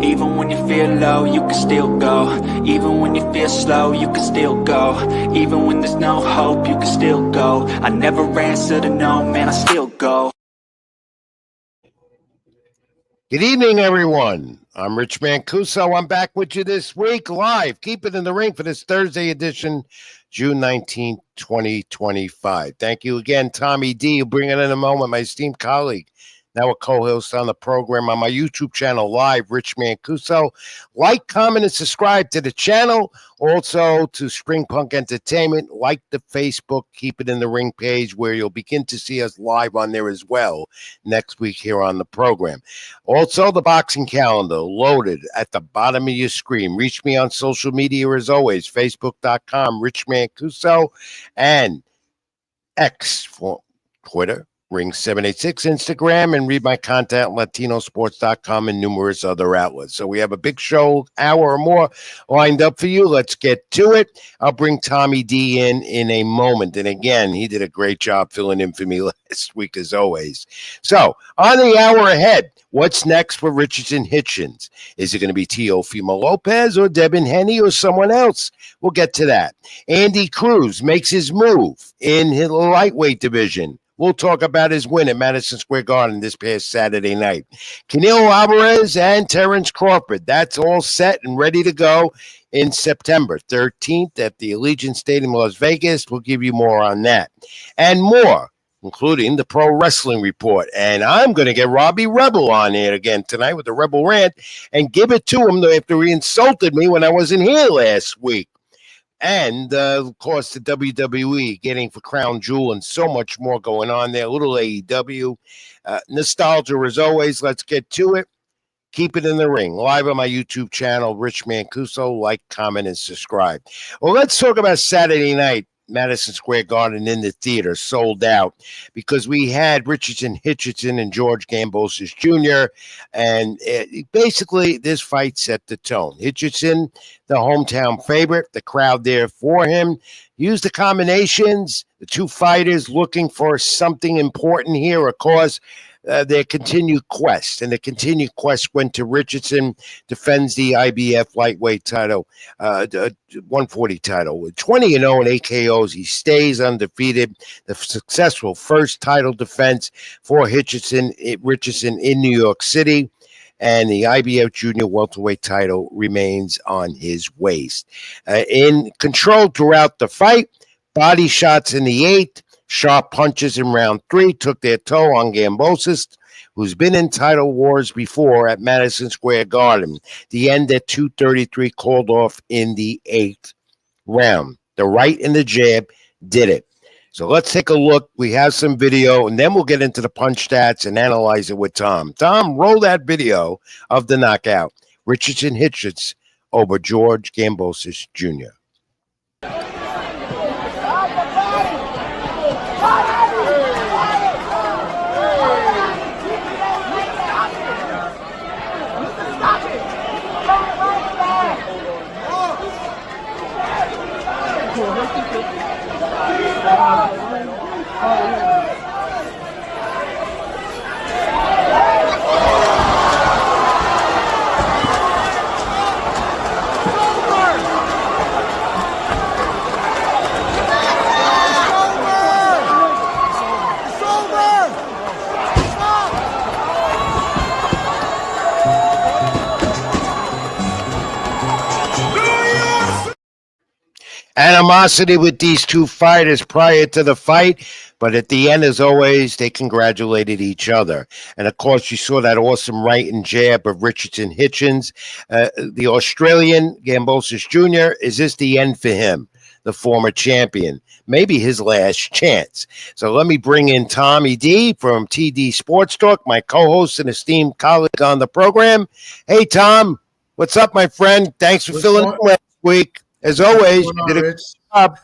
Even when you feel low, you can still go. Even when you feel slow, you can still go. Even when there's no hope, you can still go. I never answer to no, man, I still go. Good evening, everyone. I'm Rich Mancuso. I'm back with you this week live. Keep it in the ring for this Thursday edition, June 19th, 2025. Thank you again, Tommy D. You'll bring it in a moment, my esteemed colleague. Now a co-host on the program on my YouTube channel live, Rich Mancuso. Like, comment, and subscribe to the channel. Also to Spring Punk Entertainment. Like the Facebook Keep It in the Ring page where you'll begin to see us live on there as well next week here on the program. Also the boxing calendar loaded at the bottom of your screen. Reach me on social media as always, facebook.com, Rich Mancuso, and X for Twitter. Ring 786 Instagram, and read my content at latinosports.com and numerous other outlets. So we have a big show, hour or more, lined up for you. Let's get to it. I'll bring Tommy D in a moment. And again, he did a great job filling in for me last week as always. So on the hour ahead, what's next for Richardson Hitchins? Is it going to be Teofimo Lopez or Devin Haney or someone else? We'll get to that. Andy Cruz makes his move in his lightweight division. We'll talk about his win at Madison Square Garden this past Saturday night. Canelo Alvarez and Terrence Crawford. That's all set and ready to go in September 13th at the Allegiant Stadium, Las Vegas. We'll give you more on that and more, including the Pro Wrestling Report. And I'm going to get Robbie Rebel on here again tonight with the Rebel Rant and give it to him after he insulted me when I wasn't here last week. And, of course, the WWE getting for Crown Jewel and so much more going on there. A little AEW. Nostalgia as always. Let's get to it. Keep it in the ring. Live on my YouTube channel, Rich Mancuso. Like, comment, and subscribe. Well, let's talk about Saturday night. Madison Square Garden in the theater, sold out, because we had Richardson, Hitchins, and George Kambosos Jr., and basically this fight set the tone. Hitchins, the hometown favorite, the crowd there for him, used the combinations, the two fighters looking for something important here, of course, their continued quest. And the continued quest went to Richardson, defends the IBF lightweight title, 140 title. With 20-0 in AKOs, he stays undefeated. The successful first title defense for Richardson in New York City. And the IBF junior welterweight title remains on his waist. In control throughout the fight, body shots in the eighth, sharp punches in round 3 took their toll on Kambosos, who's been in title wars before at Madison Square Garden. The end at 2:33 called off in the 8th round. The right and the jab did it. So let's take a look. We have some video, and then we'll get into the punch stats and analyze it with Tom. Tom, roll that video of the knockout. Richardson Hitchins over George Kambosos Jr. Animosity with these two fighters prior to the fight, but at the end, as always, they congratulated each other. And of course, you saw that awesome right and jab of Richardson Hitchins. The Australian Kambosos Jr., is this the end for him, the former champion? Maybe his last chance. So let me bring in Tommy D from TD Sports Talk, my co-host and esteemed colleague on the program. Hey, Tom, what's up, my friend? Thanks for filling in last week. As always, you did a good job.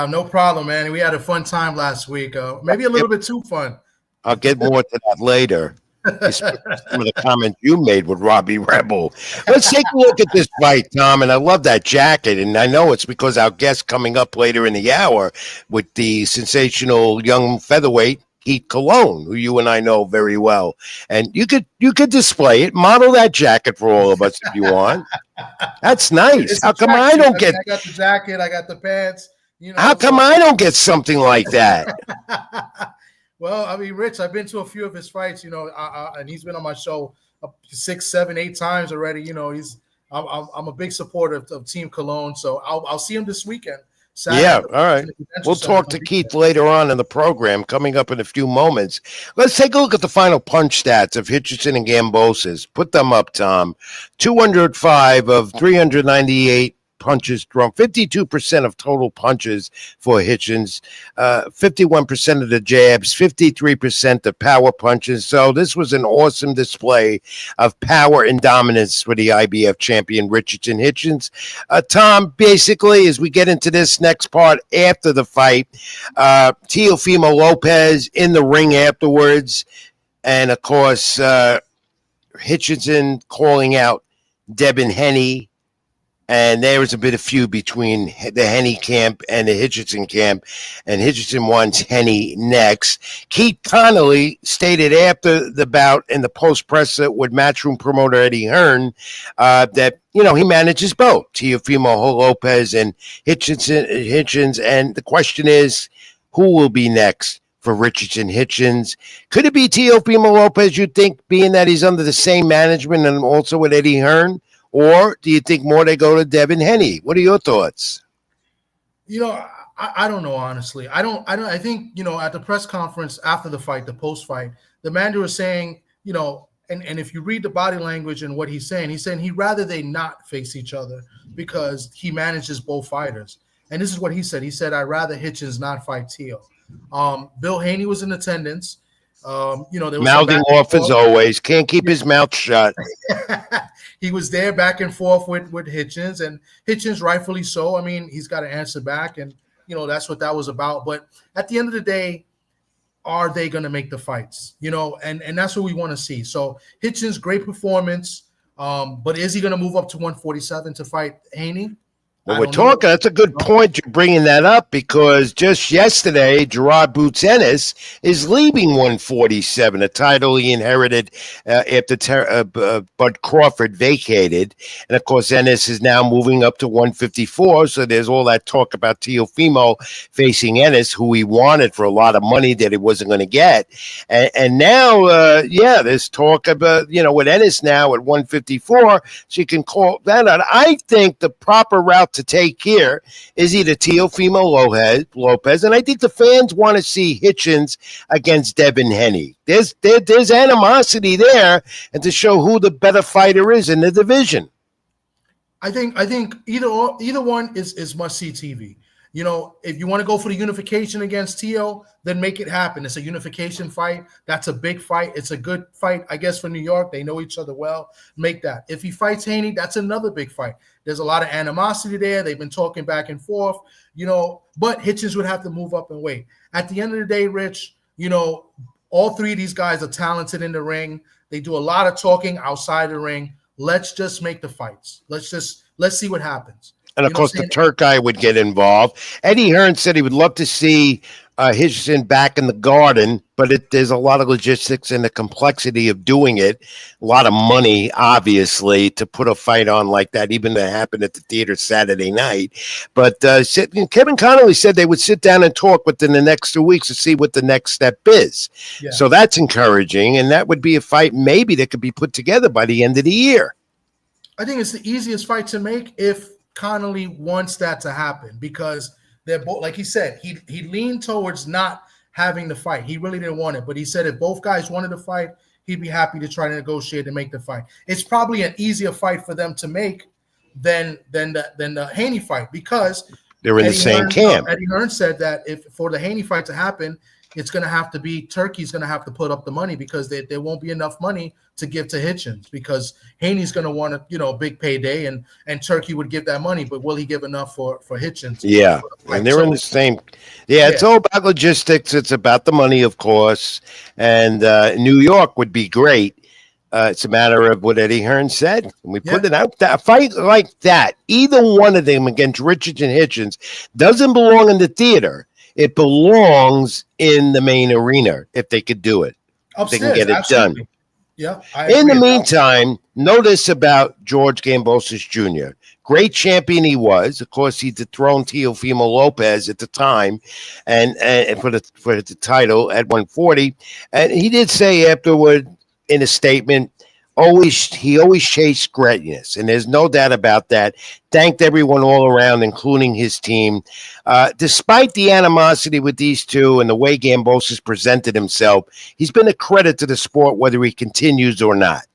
No problem, man. We had a fun time last week. Maybe a little bit too fun. I'll get more to that later. Some of the comments you made with Robbie Rebel. Let's take a look at this fight, Tom. And I love that jacket. And I know it's because our guest coming up later in the hour with the sensational young featherweight, Heat cologne, who you and I know very well. And you could display it, model that jacket for all of us if you want. That's nice. It's How come I don't get? I got the jacket. I got the pants. How come I don't get something like that? Well, I mean, Rich, I've been to a few of his fights, and he's been on my show 6, 7, 8 times already. I'm a big supporter of Team Cologne, so I'll see him this weekend. Saturday. Yeah, all right. We'll talk to Keith later on in the program, coming up in a few moments. Let's take a look at the final punch stats of Hitchins and Kambosos. Put them up, Tom. 205 of 398 punches thrown, 52% of total punches for Hitchins, 51% of the jabs, 53% of power punches. So this was an awesome display of power and dominance for the IBF champion Richardson Hitchins. Tom, basically, as we get into this next part after the fight, Teofimo Lopez in the ring afterwards, and of course, Hitchison calling out Devin Haney. And there was a bit of feud between the Haney camp and the Hitchison camp, and Hitchison wants Haney next. Keith Connolly stated after the bout in the post-press with Matchroom promoter Eddie Hearn that, he manages both Teofimo Lopez and Hitchins, and the question is, who will be next for Richardson Hitchins? Could it be Teofimo Lopez, you think, being that he's under the same management and also with Eddie Hearn? Or do you think more they go to Devin Haney? What are your thoughts? I don't know, honestly. I think, at the press conference after the fight, the post-fight, the manager was saying, and if you read the body language and what he's saying he'd rather they not face each other because he manages both fighters. And this is what he said. He said, I'd rather Hitchins not fight Teo. Bill Haney was in attendance. There was mouthing off as always, can't keep his mouth shut. He was there back and forth with Hitchins, and Hitchins, rightfully so. I mean, he's got to answer back, and that's what that was about. But at the end of the day, are they going to make the fights? And that's what we want to see. So Hitchins, great performance, but is he going to move up to 147 to fight Haney? Well, we're talking. That's a good point. You're bringing that up because just yesterday, Gerard Boots Ennis is leaving 147, a title he inherited after Bud Crawford vacated. And of course, Ennis is now moving up to 154. So there's all that talk about Teofimo facing Ennis, who he wanted for a lot of money that he wasn't going to get. And now, there's talk about, with Ennis now at 154, so you can call that out. I think the proper route to take here is either Teofimo Lopez, and I think the fans want to see Hitchins against Devin Haney. There's animosity there, and to show who the better fighter is in the division. I think either one is must-see TV. If you want to go for the unification against Teo, then make it happen. It's a unification fight. That's a big fight. It's a good fight, I guess, for New York. They know each other well. Make that. If he fights Haney, that's another big fight. There's a lot of animosity there. They've been talking back and forth, but Hitchins would have to move up and wait. At the end of the day, Rich, all three of these guys are talented in the ring. They do a lot of talking outside the ring. Let's just make the fights. Let's see what happens. And, of course, the Turk guy would get involved. Eddie Hearn said he would love to see Hitchison back in the Garden, but there's a lot of logistics and the complexity of doing it. A lot of money, obviously, to put a fight on like that, even to happen at the theater Saturday night. But Kevin Connolly said they would sit down and talk within the next 2 weeks to see what the next step is. Yeah. So that's encouraging, and that would be a fight maybe that could be put together by the end of the year. I think it's the easiest fight to make if Connolly wants that to happen, because they're both, like he said, he leaned towards not having the fight. He really didn't want it, but he said if both guys wanted to fight, he'd be happy to try to negotiate and make the fight. It's probably an easier fight for them to make than the Haney fight, because they're in the same camp. Eddie Hearn said that if for the Haney fight to happen, it's going to have to be Turkey's going to have to put up the money, because there won't be enough money to give to Hitchins, because Haney's going to want a big payday, and Turkey would give that money, but will he give enough for Hitchins? Yeah, and they're in the same. Yeah, it's all about logistics. It's about the money, of course, and New York would be great. It's a matter of what Eddie Hearn said. We put it out there. A fight like that, either one of them against Richardson Hitchins, doesn't belong in the theater. it belongs in the main arena if they could do it. They can Upstairs, get it absolutely. done. Yeah, I In the agree. meantime, notice about George Kambosos Jr. Great champion he was. Of course, he dethroned Teofimo Lopez at the time, and for the title at 140. And he did say afterward in a statement, he always chased greatness, and there's no doubt about that. Thanked everyone all around, including his team. Despite the animosity with these two and the way Kambosos presented himself, he's been a credit to the sport, whether he continues or not.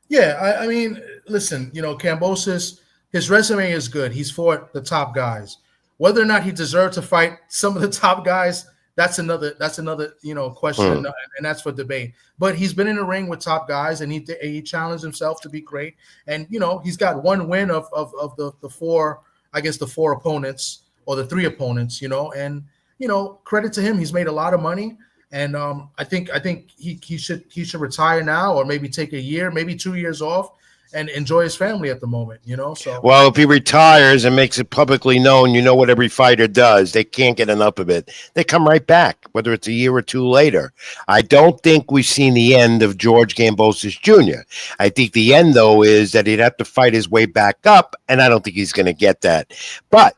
Yeah, I mean, listen, Kambosos, his resume is good. He's fought the top guys. Whether or not he deserved to fight some of the top guys, that's another question, and that's for debate. But he's been in the ring with top guys, and he challenged himself to be great. And he's got one win of the four, I guess the four opponents or the three opponents. And credit to him, he's made a lot of money. And I think he should retire now, or maybe take a year, maybe 2 years off, and enjoy his family at the moment. So well, if he retires and makes it publicly known, what every fighter does, they can't get enough of it. They come right back, whether it's a year or two later. I don't think we've seen the end of George Kambosos Jr. I think the end, though, is that he'd have to fight his way back up, and I don't think he's going to get that. But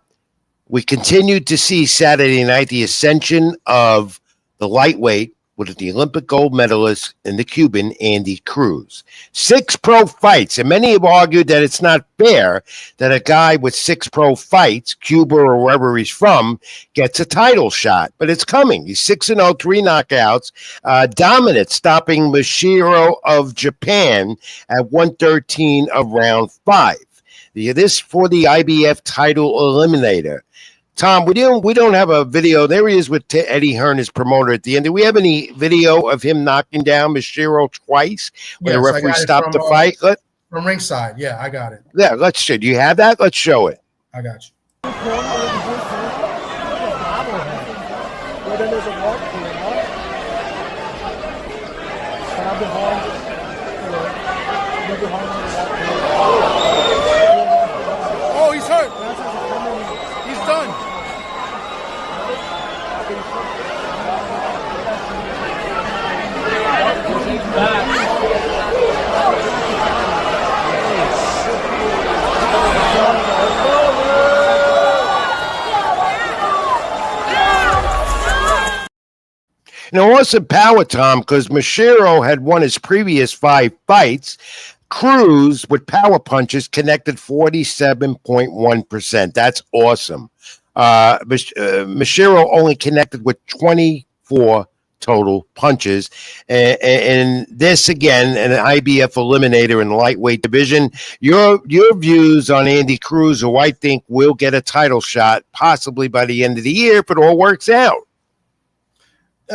we continued to see Saturday night the ascension of the lightweight with the Olympic gold medalist and the Cuban Andy Cruz. 6 pro fights, and many have argued that it's not fair that a guy with 6 pro fights, Cuba or wherever he's from, gets a title shot. But it's coming. He's 6-0, 3 knockouts, dominant, stopping Mashiro of Japan at 113 of round 5. This for the IBF title eliminator. Tom, we don't have a video. There he is with Eddie Hearn, his promoter, at the end. Do we have any video of him knocking down Mashiro twice when the referee stopped the fight? From ringside. Yeah, I got it. Yeah, let's show. Do you have that? Let's show it. I got you. Oh, he's hurt. He's done. Awesome power, Tom, because Mashiro had won his previous 5 fights. Cruz, with power punches, connected 47.1%. That's awesome. Mashiro only connected with 24 total punches. And this, again, an IBF eliminator in the lightweight division. Your views on Andy Cruz, who I think will get a title shot possibly by the end of the year if it all works out.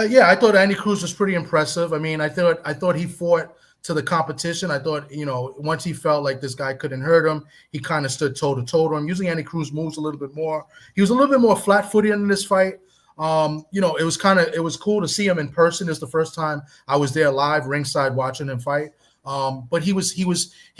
Yeah, I thought Andy Cruz was pretty impressive. I mean, I thought he fought to the competition. I thought, once he felt like this guy couldn't hurt him, he kind of stood toe-to-toe to him. Usually Andy Cruz moves a little bit more. He was a little bit more flat-footed in this fight. It was cool to see him in person. It's the first time I was there live ringside watching him fight. But he was a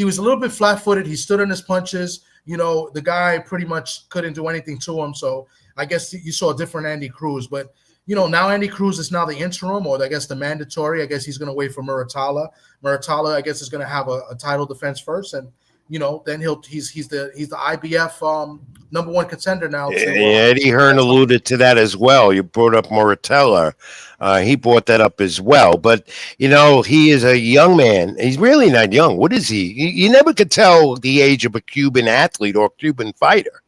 little bit flat-footed. He stood on his punches. The guy pretty much couldn't do anything to him. So I guess you saw a different Andy Cruz. But now Andy Cruz is now the interim, or I guess the mandatory. I guess he's going to wait for Muratalla. Muratalla, I guess, is going to have a title defense first, and then he's the IBF number 1 contender now. Eddie Hearn alluded to that as well. You brought up Muratalla. He brought that up as well. But he is a young man. He's really not young. What is he? You never could tell the age of a Cuban athlete or Cuban fighter.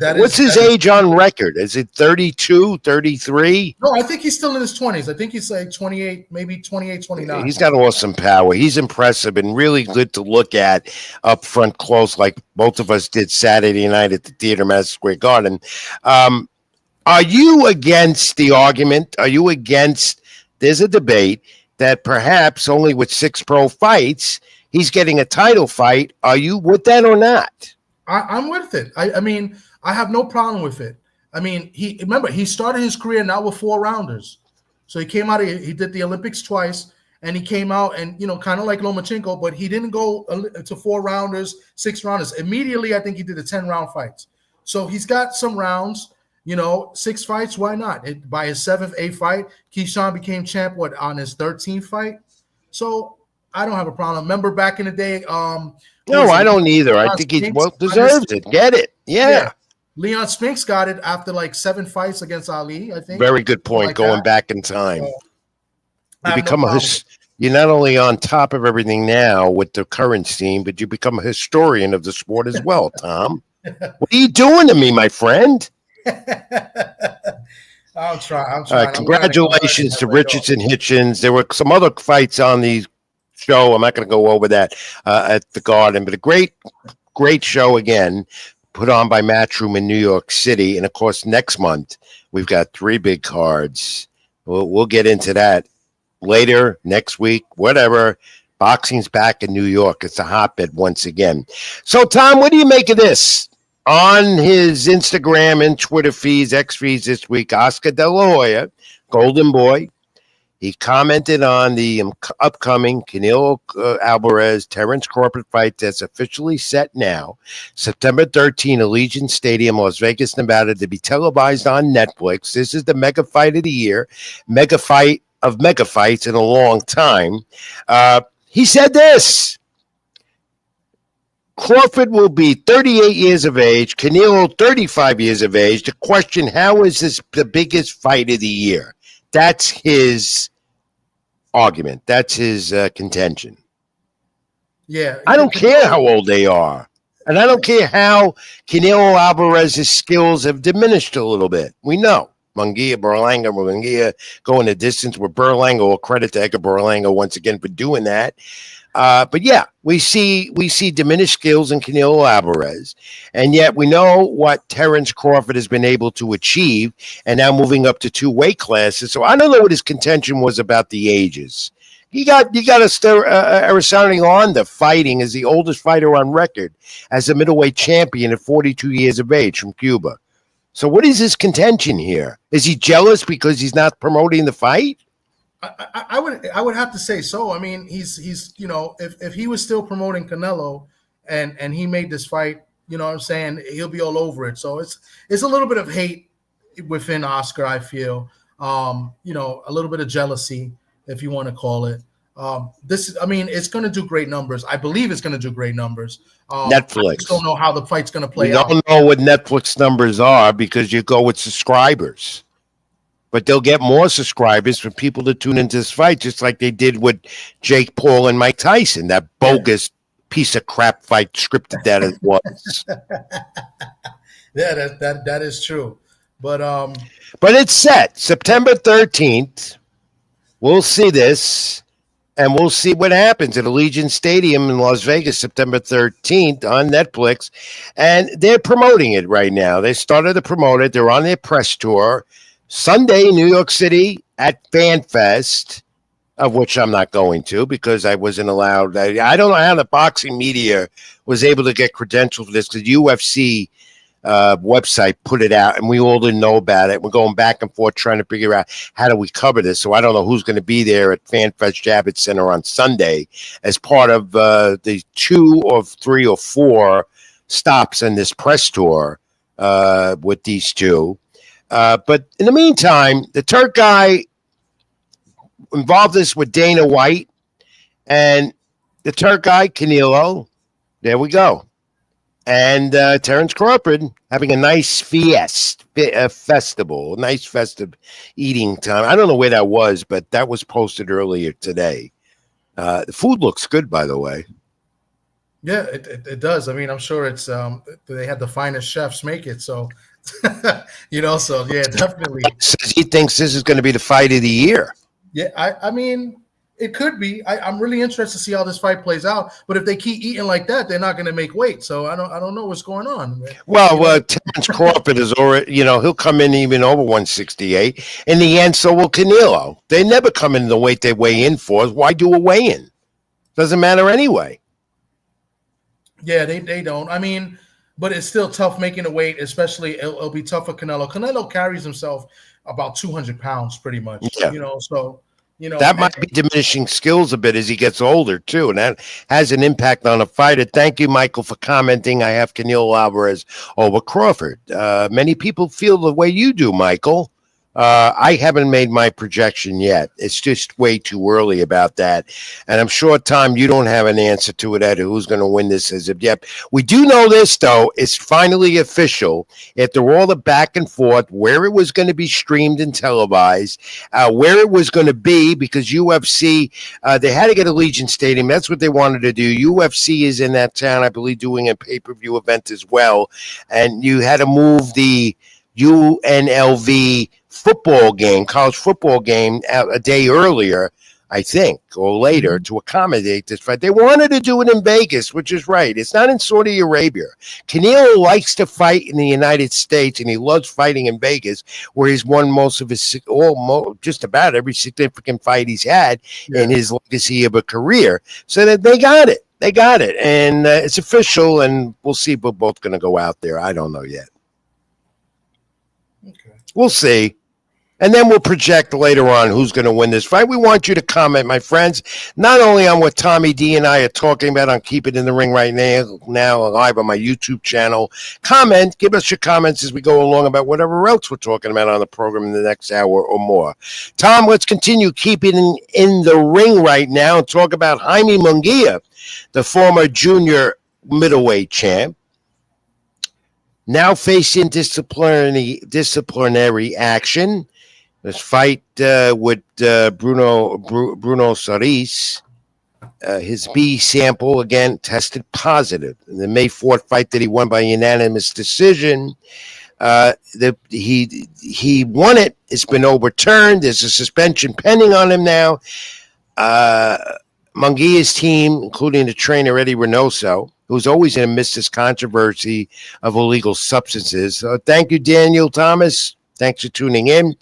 What's his age on record? Is it 32, 33? No, I think he's still in his 20s. I think he's like 28, maybe 28, 29. He's got awesome power. He's impressive and really good to look at up front close, like both of us did Saturday night at the Theater Madison Square Garden. Are you against the argument? Are you against – there's a debate that perhaps only with 6 pro fights, he's getting a title fight. Are you with that or not? I'm with it. I mean, I have no problem with it. I mean, he started his career now with 4 rounders. So he came out, he did the Olympics twice, and he came out and, kind of like Lomachenko, but he didn't go to 4 rounders, 6 rounders. Immediately, I think he did the 10-round fights. So he's got some rounds. 6 fights, why not? By his 7th, 8th fight, Keyshawn became champ, on his 13th fight? So I don't have a problem. Remember back in the day, No, I don't either. I think he well deserves it. Get it. Yeah. Leon Spinks got it after like 7 fights against Ali, I think. Very good point, going back in time. You're not only on top of everything now with the current scene, but you become a historian of the sport as well, Tom. What are you doing to me, my friend? I'll try. Congratulations to Richardson, Hitchins. There were some other fights on the show. I'm not going to go over that at the Garden, but a great show again, put on by Matchroom in New York City. And of course, next month we've got 3 big cards. We'll get into that later, next week, whatever. Boxing's back in New York. It's a hotbed once again. So, Tom, what do you make of this? On his Instagram and Twitter feeds, X feeds this week, Oscar De La Hoya, Golden Boy, he commented on the upcoming Canelo Alvarez Terence Crawford fight that's officially set now, September 13, Allegiant Stadium, Las Vegas, Nevada, to be televised on Netflix. This is the mega fight of the year, mega fight of mega fights in a long time. He said this. Crawford will be 38 years of age, Canelo 35 years of age. The question, how is this the biggest fight of the year? That's his argument. That's his contention. Yeah. I don't care how old they are. And I don't care how Canelo Alvarez's skills have diminished a little bit. We know. Munguia going the distance with Berlanga. Well, credit to Edgar Berlanga once again for doing that. But yeah, we see diminished skills in Canelo Alvarez, and yet we know what Terence Crawford has been able to achieve, and now moving up to 2 weight classes. So I don't know what his contention was about the ages. You got Erislandy Honda fighting as the oldest fighter on record as a middleweight champion at 42 years of age from Cuba. So what is his contention here? Is he jealous because he's not promoting the fight? I would have to say so. I mean, he's if he was still promoting Canelo and he made this fight, what I'm saying, he'll be all over it. So it's a little bit of hate within Oscar, I feel. A little bit of jealousy, if you want to call it. It's going to do great numbers. I believe it's going to do great numbers. Netflix. I just don't know how the fight's going to play out. You don't know what Netflix numbers are because you go with subscribers. But they'll get more subscribers for people to tune into this fight, just like they did with Jake Paul and Mike Tyson, that bogus piece of crap fight, scripted that it was. Yeah, that is true. But it's set. September 13th. We'll see this, and we'll see what happens at Allegiant Stadium in Las Vegas, September 13th on Netflix. And they're promoting it right now. They started to promote it. They're on their press tour. Sunday, New York City at FanFest, of which I'm not going to because I wasn't allowed. I don't know how the boxing media was able to get credentials for this because the UFC website put it out, and we all didn't know about it. We're going back and forth trying to figure out how do we cover this. So I don't know who's going to be there at FanFest Javits Center on Sunday as part of the 2 or 3 or 4 stops in this press tour with these two. But in the meantime, the Turk guy involved this with Dana White and the Turk guy, Canelo. There we go. And Terence Crawford having a nice festival, a nice festive eating time. I don't know where that was, but that was posted earlier today. The food looks good, by the way. Yeah, it does. I mean, I'm sure it's they had the finest chefs make it. So, so yeah, definitely. He thinks this is going to be the fight of the year. Yeah, I mean, it could be. I'm really interested to see how this fight plays out. But if they keep eating like that, they're not going to make weight. So I don't know what's going on. Well, Terence Crawford is already, he'll come in even over 168. In the end, so will Canelo. They never come in the weight they weigh in for. Why do a weigh-in? Doesn't matter anyway. Yeah, they don't. I mean, but it's still tough making a weight, especially it'll be tough for Canelo. Canelo carries himself about 200 pounds pretty much, yeah. So That might be diminishing skills a bit as he gets older, too, and that has an impact on a fighter. Thank you, Michael, for commenting. I have Canelo Alvarez over Crawford. Many people feel the way you do, Michael. I haven't made my projection yet. It's just way too early about that. And I'm sure, Tom, you don't have an answer to it at who's going to win this as of yet. We do know this, though. It's finally official. After all the back and forth, where it was going to be streamed and televised, where it was going to be, because UFC, they had to get Allegiant Stadium. That's what they wanted to do. UFC is in that town, I believe, doing a pay-per-view event as well. And you had to move the UNLV football game, college football game, out a day earlier, I think, or later, to accommodate this fight. They wanted to do it in Vegas, which is right. It's not in Saudi Arabia. Canelo likes to fight in the United States, and he loves fighting in Vegas, where he's won most of his, just about every significant fight he's had in his legacy of a career. So that they got it. They got it. And it's official, and we'll see if we're both going to go out there. I don't know yet. Okay. We'll see. And then we'll project later on who's going to win this fight. We want you to comment, my friends, not only on what Tommy D and I are talking about on Keep It in the Ring right now live on my YouTube channel. Comment, give us your comments as we go along about whatever else we're talking about on the program in the next hour or more. Tom, let's continue keeping in the ring right now and talk about Jaime Munguia, the former junior middleweight champ. Now facing disciplinary action. This fight with Bruno Solis, his B sample again tested positive. In the May 4th fight that he won by unanimous decision, he won it. It's been overturned. There's a suspension pending on him now. Munguia's team, including the trainer Eddie Reynoso, who's always in the midst of this controversy of illegal substances. So thank you, Daniel Thomas. Thanks for tuning in.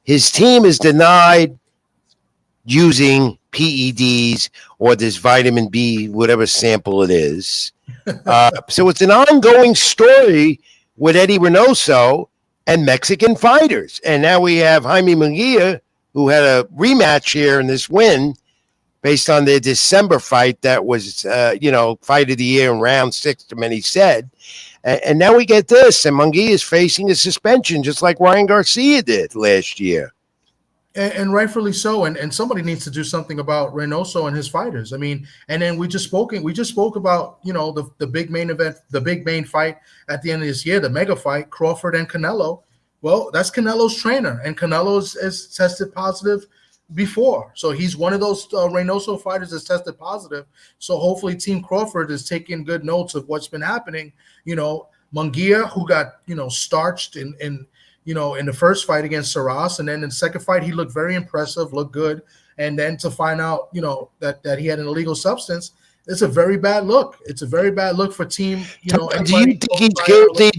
His team is denied using PEDs or this vitamin B, whatever sample it is. So it's an ongoing story with Eddie Reynoso and Mexican fighters. And now we have Jaime Munguia, who had a rematch here in this win based on their December fight that was, fight of the year in round 6, to many said. And now we get this, and Munguia is facing a suspension just like Ryan Garcia did last year. And rightfully so. And somebody needs to do something about Reynoso and his fighters. I mean, and then we just spoke about, the big main event, the big main fight at the end of this year, the mega fight, Crawford and Canelo. Well, that's Canelo's trainer, and Canelo is tested positive before. So he's one of those Reynoso fighters that's tested positive. So hopefully Team Crawford is taking good notes of what's been happening. Munguia, who got, starched in the first fight against Saras, and then in the second fight, he looked very impressive, looked good. And then to find out, that he had an illegal substance, it's a very bad look. It's a very bad look for Team, Do you think he's guilty?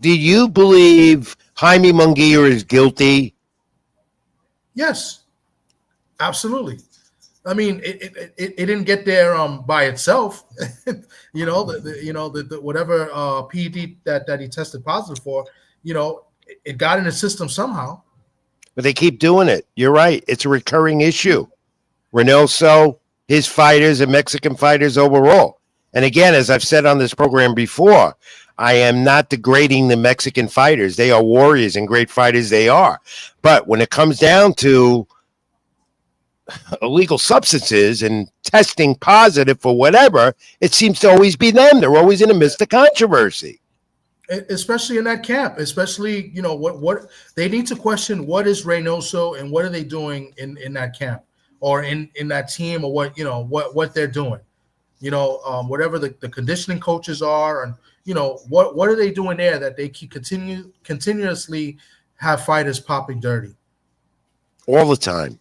Do you believe Jaime Munguia is guilty? Yes. Absolutely. I mean, it didn't get there by itself. The whatever PED that he tested positive for, it got in the system somehow. But they keep doing it. You're right. It's a recurring issue. Reynoso, his fighters, and Mexican fighters overall. And again, as I've said on this program before, I am not degrading the Mexican fighters. They are warriors and great fighters they are. But when it comes down to illegal substances and testing positive for whatever, it seems to always be them. They're always in the midst of controversy. Especially in that camp, especially, what they need to question what is Reynoso and what are they doing in that camp or in that team, or what they're doing, whatever the conditioning coaches are, and, what are they doing there that they keep continuously have fighters popping dirty all the time.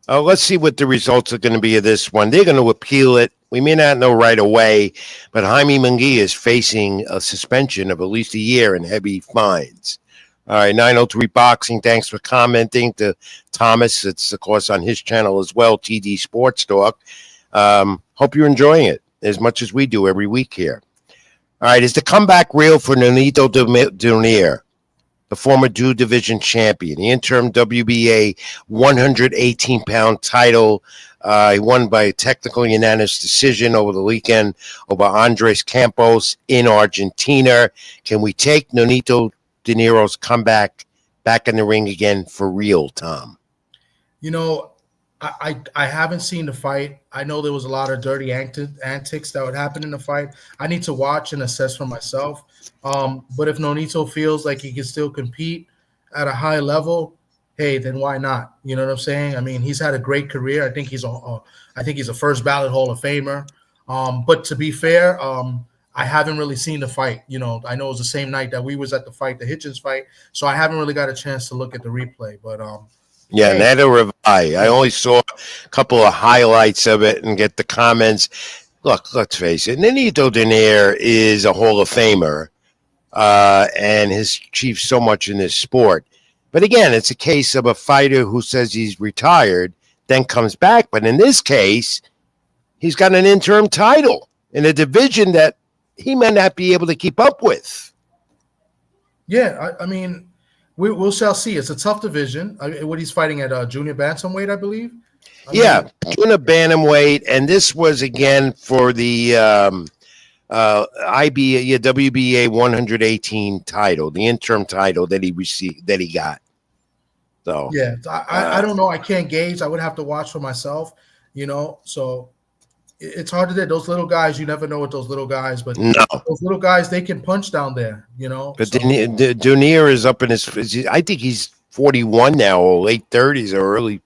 Let's see what the results are going to be of this one. They're going to appeal it. We may not know right away, but Jaime Munguia is facing a suspension of at least a year and heavy fines. All right, 903 Boxing, thanks for commenting to Thomas. It's, of course, on his channel as well, TD Sports Talk. Hope you're enjoying it as much as we do every week here. All right, is the comeback real for Nonito Donaire? the former Dew Division champion, the interim WBA 118-pound title. He won by a technical unanimous decision over the weekend over Andres Campos in Argentina. Can we take Nonito De Niro's comeback back in the ring again for real, Tom? You know, I haven't seen the fight. I know there was a lot of dirty antics that would happen in the fight. I need to watch and assess for myself. But if Nonito feels like he can still compete at a high level, hey, then why not? You know what I'm saying? I mean, he's had a great career. I think he's a first ballot Hall of Famer. But to be fair, I haven't really seen the fight. You know, I know it was the same night that we was at the fight, the Hitchins fight. So I haven't really got a chance to look at the replay. But yeah, neither have I. I only saw a couple of highlights of it and get the comments. Look, let's face it, Nonito De Niro is a Hall of Famer and has achieved so much in this sport. But again, it's a case of a fighter who says he's retired, then comes back. But in this case, he's got an interim title in a division that he may not be able to keep up with. Yeah, I mean, we shall see. It's a tough division. What he's fighting at junior bantamweight, I believe. Junior bantamweight, and this was again for the WBA 118 title, the interim title that he received, that he got. So yeah, I don't know. I can't gauge. I would have to watch for myself. You know, so it's hard to do. Those little guys, you never know what those little guys, but those little guys, they can punch down there, you know. But Dunier is up in his, I think he's 41 now, or late 30s or early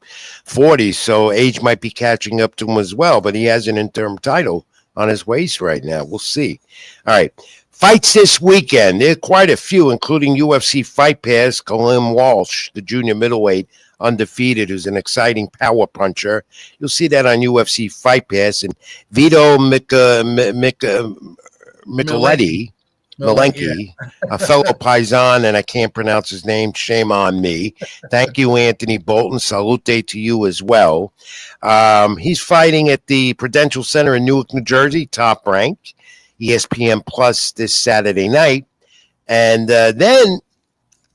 40s, so age might be catching up to him as well, but he has an interim title on his waist right now. We'll see. All right. Fights this weekend. There are quite a few, including UFC Fight Pass, Khalim Walsh, the junior middleweight, undefeated, who's an exciting power puncher. You'll see that on UFC Fight Pass. And Vito Micheletti, a fellow Paisan, and I can't pronounce his name. Shame on me. Thank you, Anthony Bolton. Salute to you as well. He's fighting at the Prudential Center in Newark, New Jersey, Top Rank, ESPN Plus this Saturday night. And then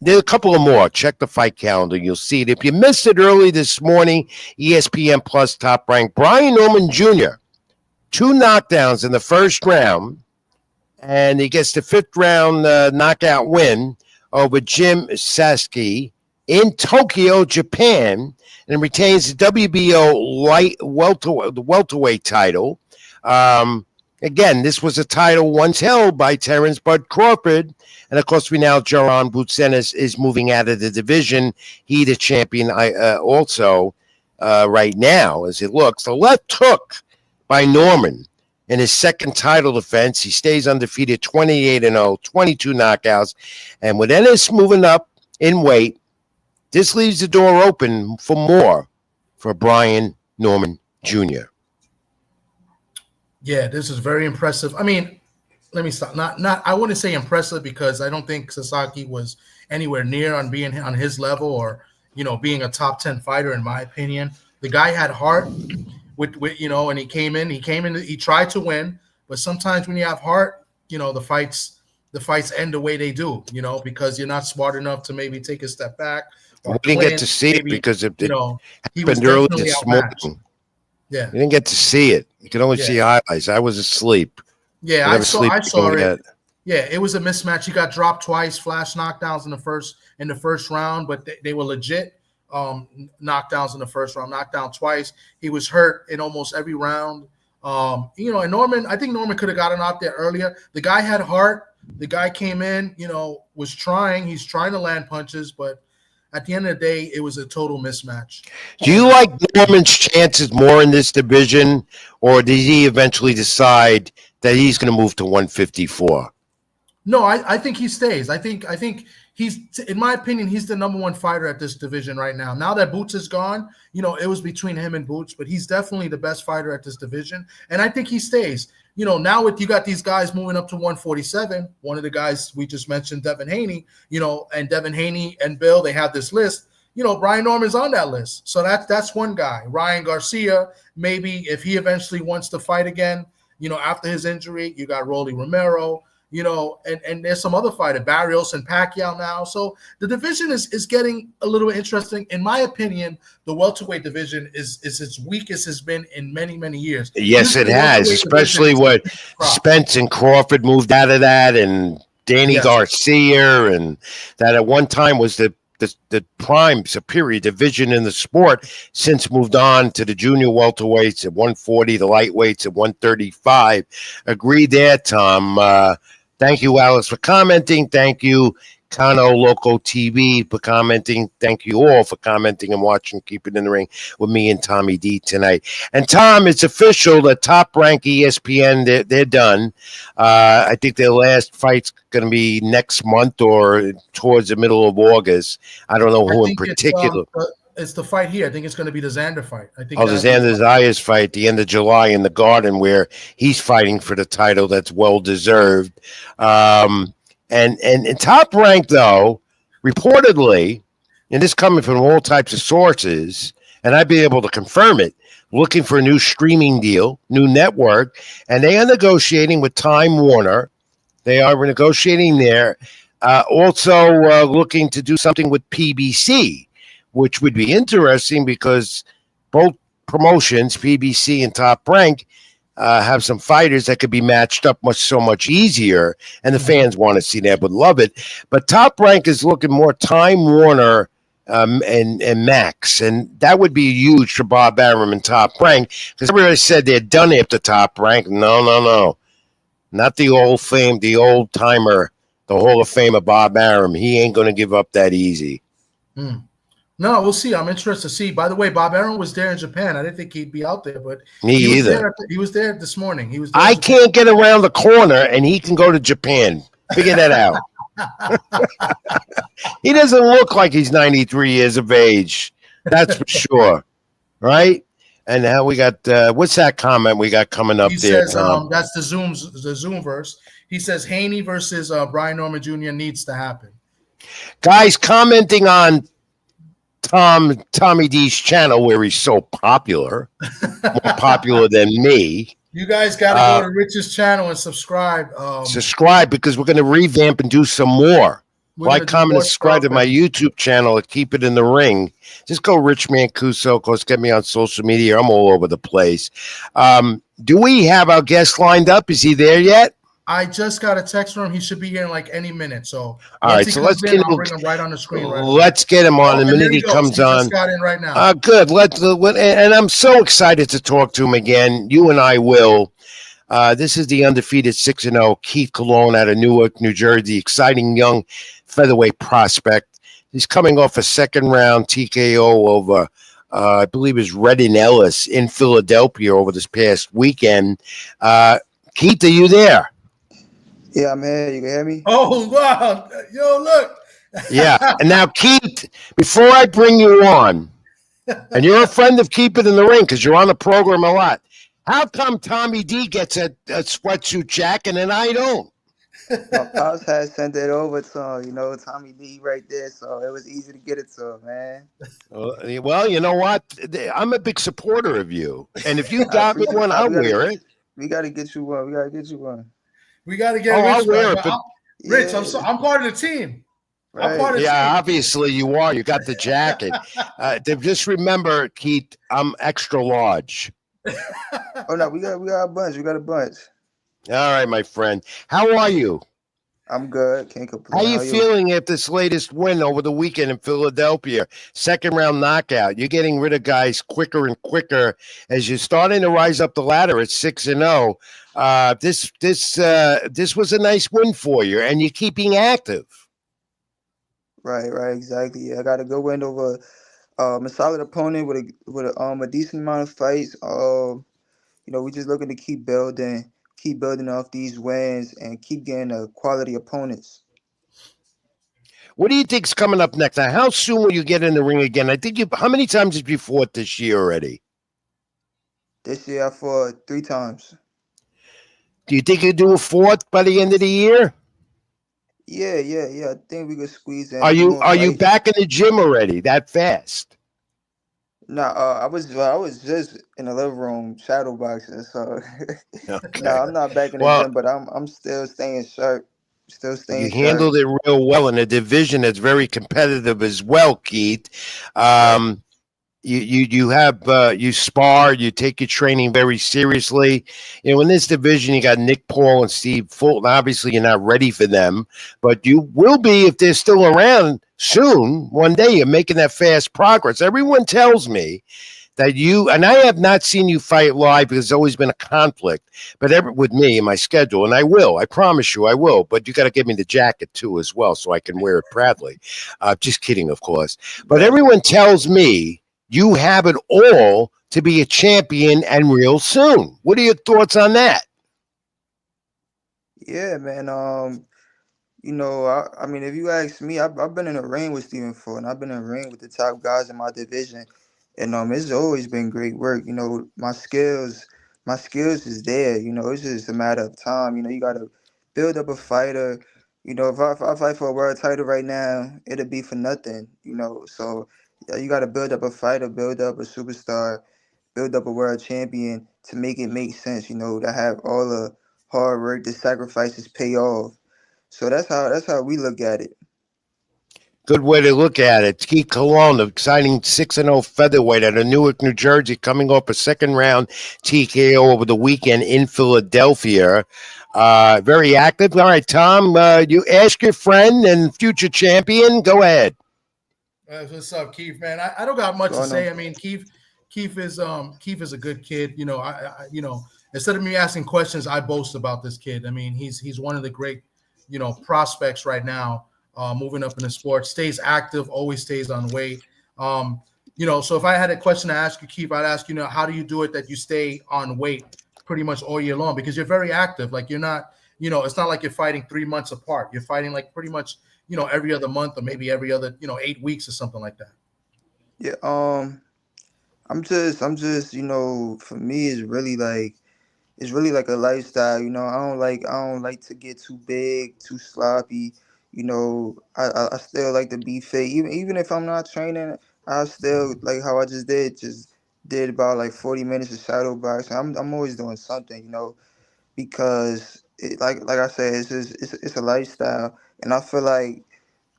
there are a couple of more. Check the fight calendar. You'll see it. If you missed it early this morning, ESPN Plus Top Rank, Brian Norman Jr., 2 knockdowns in the first round, and he gets the 5th round knockout win over Jim Sasaki in Tokyo, Japan, and retains the WBO welterweight title. Again, this was a title once held by Terrence Bud Crawford. And, of course, we now, Jaron Butsenis is moving out of the division. He the champion also right now, as it looks. The left hook by Norman in his second title defense. He stays undefeated, 28-0, 22 knockouts. And with Ennis moving up in weight, this leaves the door open for more for Brian Norman Jr. Yeah, this is very impressive. I mean, let me stop. Not. I wouldn't say impressive because I don't think Sasaki was anywhere near on being on his level or, you know, being a top 10 fighter, in my opinion. The guy had heart with you know, and he came in, he tried to win, but sometimes when you have heart, you know, the fights end the way they do, you know, because you're not smart enough to maybe take a step back. We didn't get to see it because it happened early this morning. Yeah. You didn't get to see it. You could only see highlights. I was asleep. Yeah, I saw it. Yeah, it was a mismatch. He got dropped twice, flash knockdowns in the first round, but they were legit knockdowns in the first round, knocked down twice. He was hurt in almost every round. You know, and Norman, I think Norman could have gotten out there earlier. The guy had heart. The guy came in, you know, was trying. He's trying to land punches, but at the end of the day, it was a total mismatch. Do you like Norman's chances more in this division, or did he eventually decide that he's going to move to 154? No, I think he stays. I think he's, in my opinion, he's the number 1 fighter at this division right now. Now that Boots is gone, you know, it was between him and Boots, but he's definitely the best fighter at this division, and I think he stays. You know, now you got these guys moving up to 147. One of the guys we just mentioned, Devin Haney, you know, and Devin Haney and Bill, they have this list. You know, Brian Norman's on that list. So that's one guy. Ryan Garcia, maybe if he eventually wants to fight again, you know, after his injury, you got Rolly Romero. you know, and there's some other fighter, Barrios and Pacquiao now. So the division is getting a little interesting. In my opinion, the welterweight division is its weakest has been in many, many years. Yes, it has, especially what Spence and Crawford moved out of that, and Danny Garcia, and that at one time was the prime superior division in the sport, since moved on to the junior welterweights at 140, the lightweights at 135. Agree there, Tom. Thank you, Alice, for commenting. Thank you, Kano Loco TV, for commenting. Thank you all for commenting and watching Keep It in the Ring with me and Tommy D tonight. And Tom, it's official, the Top Rank ESPN, they're done. I think their last fight's going to be next month or towards the middle of August. I don't know who in particular. It's the fight here. I think it's going to be the Xander fight. I think. The Xander Zayas fight at the end of July in the Garden, where he's fighting for the title. That's well deserved. And Top Rank, though, reportedly, and this coming from all types of sources, and I'd be able to confirm it, looking for a new streaming deal, new network, and they are negotiating with Time Warner. They are negotiating there. Also looking to do something with PBC, which would be interesting because both promotions, PBC and Top Rank, have some fighters that could be matched up so much easier, and the fans want to see that, would love it. But Top Rank is looking more Time Warner and Max, and that would be huge for Bob Arum and Top Rank, because everybody said they're done after Top Rank. No. Not the old fame, the old timer, the Hall of Famer Bob Arum. He ain't going to give up that easy. No, we'll see. I'm interested to see. By the way, Bob Arum was there in Japan. I didn't think he'd be out there, but me either. He was there this morning. He was. I can't get around the corner, and he can go to Japan. Figure that out. He doesn't look like he's 93 years of age. That's for sure, right? And now we got what's that comment we got coming up there? Says, that's the Zoom verse. He says Haney versus Brian Norman Jr. needs to happen. Guys commenting on Tommy D's channel, where he's so popular, more popular than me. You guys got to go to Rich's channel and subscribe. Subscribe, because we're going to revamp and do some more. Like, comment, and subscribe to my YouTube channel at Keep It in the Ring. Just go Rich Mancuso. Of course, get me on social media. I'm all over the place. Do we have our guest lined up? Is he there yet? I just got a text from him. He should be here in like any minute. So all right, so let's get him. I'll bring him right on the screen. Let's get him on the minute he comes on. Just got in right now. Good. And I'm so excited to talk to him again. You and I will. This is the undefeated 6-0 Keith Cologne out of Newark, New Jersey. Exciting young featherweight prospect. He's coming off a second-round TKO over, I believe, is Redden Ellis in Philadelphia over this past weekend. Keith, are you there? Yeah, I'm here. You can hear me? Oh, wow. Yo, look. Yeah. And now, Keith, before I bring you on, and you're a friend of Keep It in the Ring because you're on the program a lot, how come Tommy D gets a sweatsuit jacket and I don't? My pops had sent it over to Tommy D right there, so it was easy to get it to him, man. Well, you know what? I'm a big supporter of you. And if you got me one, I'll wear it. We got to get you one. We got to get Rich. Rich, I'm part of the team. Right. I'm part of the team. Obviously you are. You got the jacket. Just remember, Keith, I'm extra large. Oh no, we got a bunch. We got a bunch. All right, my friend. How are you? I'm good. Can't complain. How are you feeling after this latest win over the weekend in Philadelphia? Second round knockout. You're getting rid of guys quicker and quicker as you're starting to rise up the ladder at 6-0. This was a nice win for you, and you're keeping active. Right, exactly. Yeah, I got a good win over a solid opponent with a decent amount of fights. We just looking to keep building off these wins and keep getting quality opponents. What do you think's coming up next? Now, how soon will you get in the ring again? I think how many times have you fought this year already? This year I fought 3 times. Do you think you'll do a fourth by the end of the year? Yeah. I think we could squeeze in. Are you back in the gym already that fast? Nah, I was just in the living room shadow boxing, so Okay. nah, I'm not back in the Well, gym, but I'm still staying sharp, still you staying sharp. handled it real well in a division that's very competitive as well, Keith. Right. Um, you have you spar, you take your training very seriously. You know, in this division you got Nick Paul and Steve Fulton. Obviously you're not ready for them, but you will be if they're still around soon. One day you're making that fast progress. Everyone tells me that you, and I have not seen you fight live because there's always been a conflict, but with me in my schedule, and I promise you I will, but you got to give me the jacket too as well so I can wear it proudly. Just kidding, of course. But Bet. everyone tells me you have it all to be a champion and real soon. What are your thoughts on that? Yeah, man. I mean, if you ask me, I've been in the ring with Stephen Fulton. I've been in the ring with the top guys in my division, and it's always been great work. My skills is there. It's just a matter of time. You got to build up a fighter. If I fight for a world title right now, it'll be for nothing. So yeah, you got to build up a fighter, build up a superstar, build up a world champion to make it make sense. To have all the hard work, the sacrifices pay off. So that's how we look at it. Good way to look at it. Keith Colon, the exciting 6-0 featherweight out of Newark, New Jersey, coming off a second round TKO over the weekend in Philadelphia. Very active. All right, Tom, you ask your friend and future champion. Go ahead. What's up, Keith? Man, I don't got much to Going on. say. I mean, Keith is a good kid. Instead of me asking questions, I boast about this kid. I mean, he's one of the great, prospects right now. Moving up in the sport, stays active, always stays on weight. So if I had a question to ask you, Keith, I'd ask how do you do it that you stay on weight pretty much all year long? Because you're very active. Like you're not, it's not like you're fighting 3 months apart. You're fighting like pretty much every other month or maybe every other, 8 weeks or something like that. Yeah. I'm just. For me, it's really like a lifestyle. I don't like to get too big, too sloppy. I still like to be fit. Even if I'm not training, I still like how I just did. Just did about like 40 minutes of shadow boxing. I'm always doing something. Because like I said, it's a lifestyle, and I feel like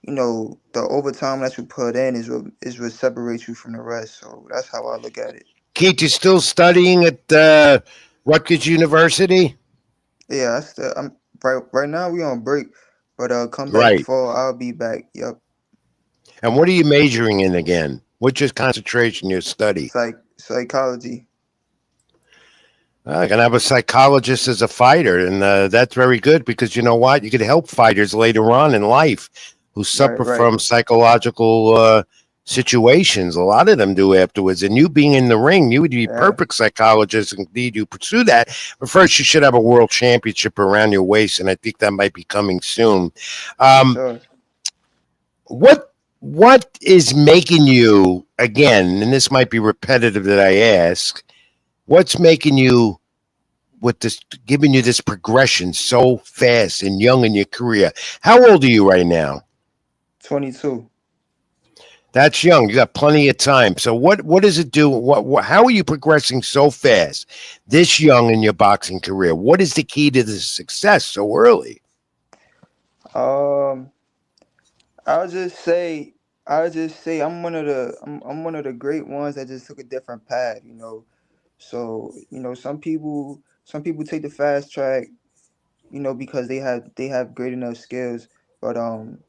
the overtime that you put in is what separates you from the rest. So that's how I look at it. Keith, you still studying at Rutgers University? Yeah, I'm right now we on break, but come back Right. fall, I'll be back. Yep. And what are you majoring in again? What's your concentration, your study? Psychology. I can have a psychologist as a fighter, and that's very good because you know what? You could help fighters later on in life who Right, suffer right. from psychological situations. A lot of them do afterwards. And you being in the ring, you would be Yeah, perfect psychologist. Indeed, you pursue that. But first, you should have a world championship around your waist, and I think that might be coming soon. for Um, sure. what is making you again? And this might be repetitive that I ask. What's making you with this giving you this progression so fast and young in your career? How old are you right now? 22. That's young. You got plenty of time. So what does it do? What how are you progressing so fast this young in your boxing career? What is the key to the success so early? Um, I'll just say, I'm one of the great ones that just took a different path. So some people take the fast track, because they have great enough skills, but I'm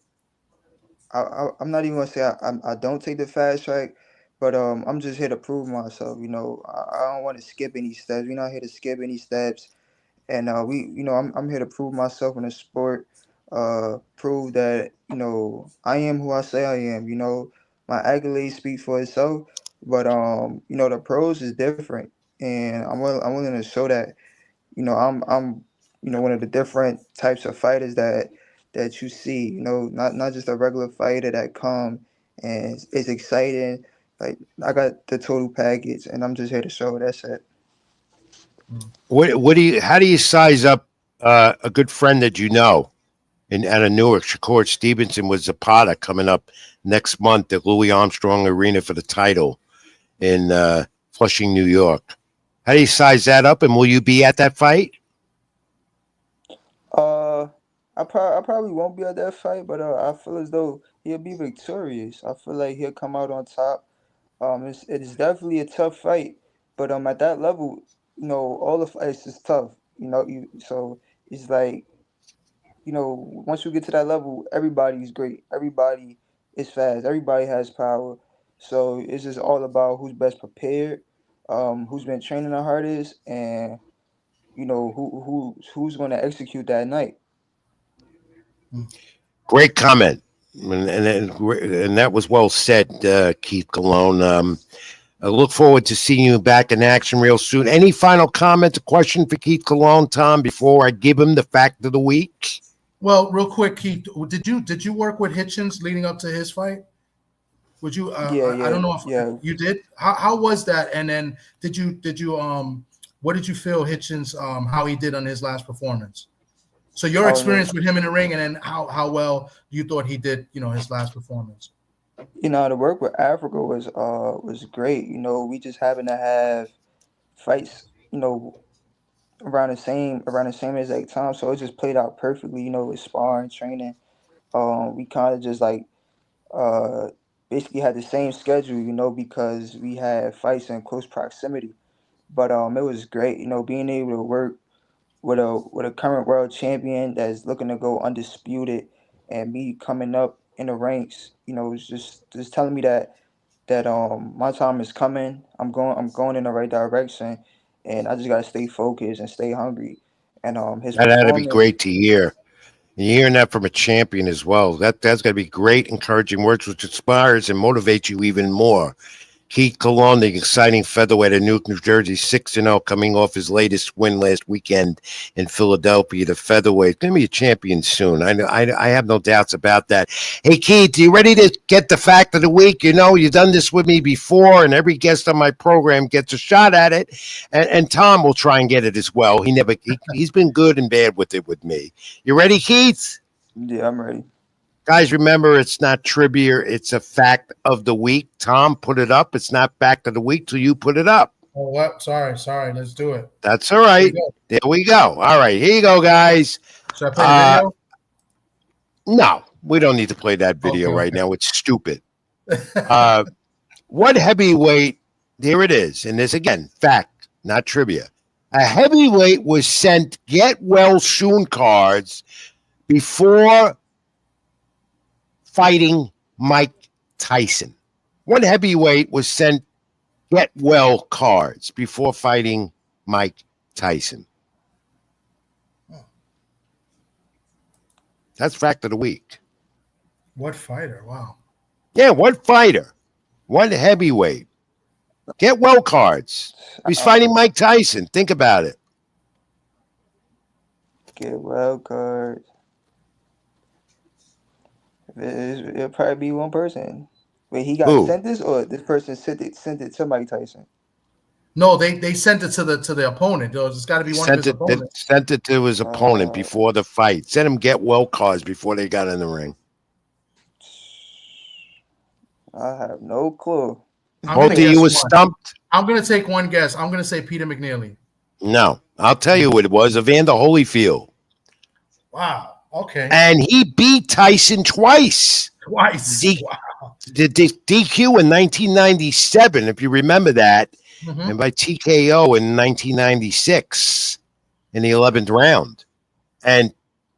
not even gonna say I don't take the fast track, but I'm just here to prove myself. I don't want to skip any steps. We're not here to skip any steps, and I'm here to prove myself in the sport. Prove that I am who I say I am. My accolades speak for itself, but the pros is different, and I'm willing to show that I'm one of the different types of fighters that you see. Not just a regular fighter that come and it's exciting. Like I got the total package, and I'm just here to show. That's it. What do you how do you size up a good friend that you know in out of Newark, Shakur Stevenson with Zapata coming up next month at Louis Armstrong Arena for the title? in Flushing, New York. How do you size that up, and will you be at that fight? I probably won't be at that fight, but I feel as though he'll be victorious. I feel like he'll come out on top. It is definitely a tough fight, but at that level, all the fights is tough. So it's like, once you get to that level, everybody's great. Everybody is fast. Everybody has power. So it's just all about who's best prepared, who's been training the hardest, and who's going to execute that night. Great comment, and that was well said, Keith Cologne. I look forward to seeing you back in action real soon. Any final comments, a question for Keith Cologne, Tom, before I give him the fact of the week? Well, real quick, Keith, did you work with Hitchins leading up to his fight? Would you? I don't know if you did. How was that? And then did you what did you feel Hitchins how he did on his last performance? So your experience with him in the ring, and then how well you thought he did, his last performance. The work with Africa was great. We just happened to have fights, around the same exact time, so it just played out perfectly. With sparring, training, we kind of just like basically had the same schedule, because we had fights in close proximity. But it was great, being able to work with a current world champion that's looking to go undisputed, and me coming up in the ranks, it's just telling me that my time is coming. I'm going in the right direction, and I just gotta stay focused and stay hungry. And his That had to be performance. great to hear. And you're hearing that from a champion as well. That's got to be great, encouraging words, which inspires and motivates you even more. Keith Cologne, the exciting featherweight of Newark, New Jersey, 6-0, coming off his latest win last weekend in Philadelphia. The featherweight going to be a champion soon. I have no doubts about that. Hey, Keith, you ready to get the fact of the week? You've done this with me before, and every guest on my program gets a shot at it. And Tom will try and get it as well. He's been good and bad with it with me. You ready, Keith? Yeah, I'm ready. Guys, remember, it's not trivia. It's a fact of the week. Tom, put it up. It's not fact of the week till you put it up. Oh, what? Sorry. Let's do it. That's all right. There we go. All right, here you go, guys. Should I play the video? No, we don't need to play that video right now. It's stupid. What heavyweight? Here it is. And this, again, fact, not trivia. A heavyweight was sent get well soon cards before fighting Mike Tyson. One heavyweight was sent get well cards before fighting Mike Tyson. That's fact of the week. What fighter? Wow. Yeah, what fighter? What heavyweight? Get well cards. He's fighting Mike Tyson. Think about it. Get well cards. It'll probably be one person. Wait, he got sent this, or this person sent it to Mike Tyson? No, they sent it to the opponent. It's got to be one of his opponents. Sent it to his opponent before the fight. Sent him get well cards before they got in the ring. I have no clue. Both of you were stumped. I'm going to take one guess. I'm going to say Peter McNeely. No, I'll tell you what it was. Evander Holyfield. Wow. Okay. And he beat Tyson twice. Wow. The DQ in 1997, if you remember that, and by TKO in 1996 in the 11th round. And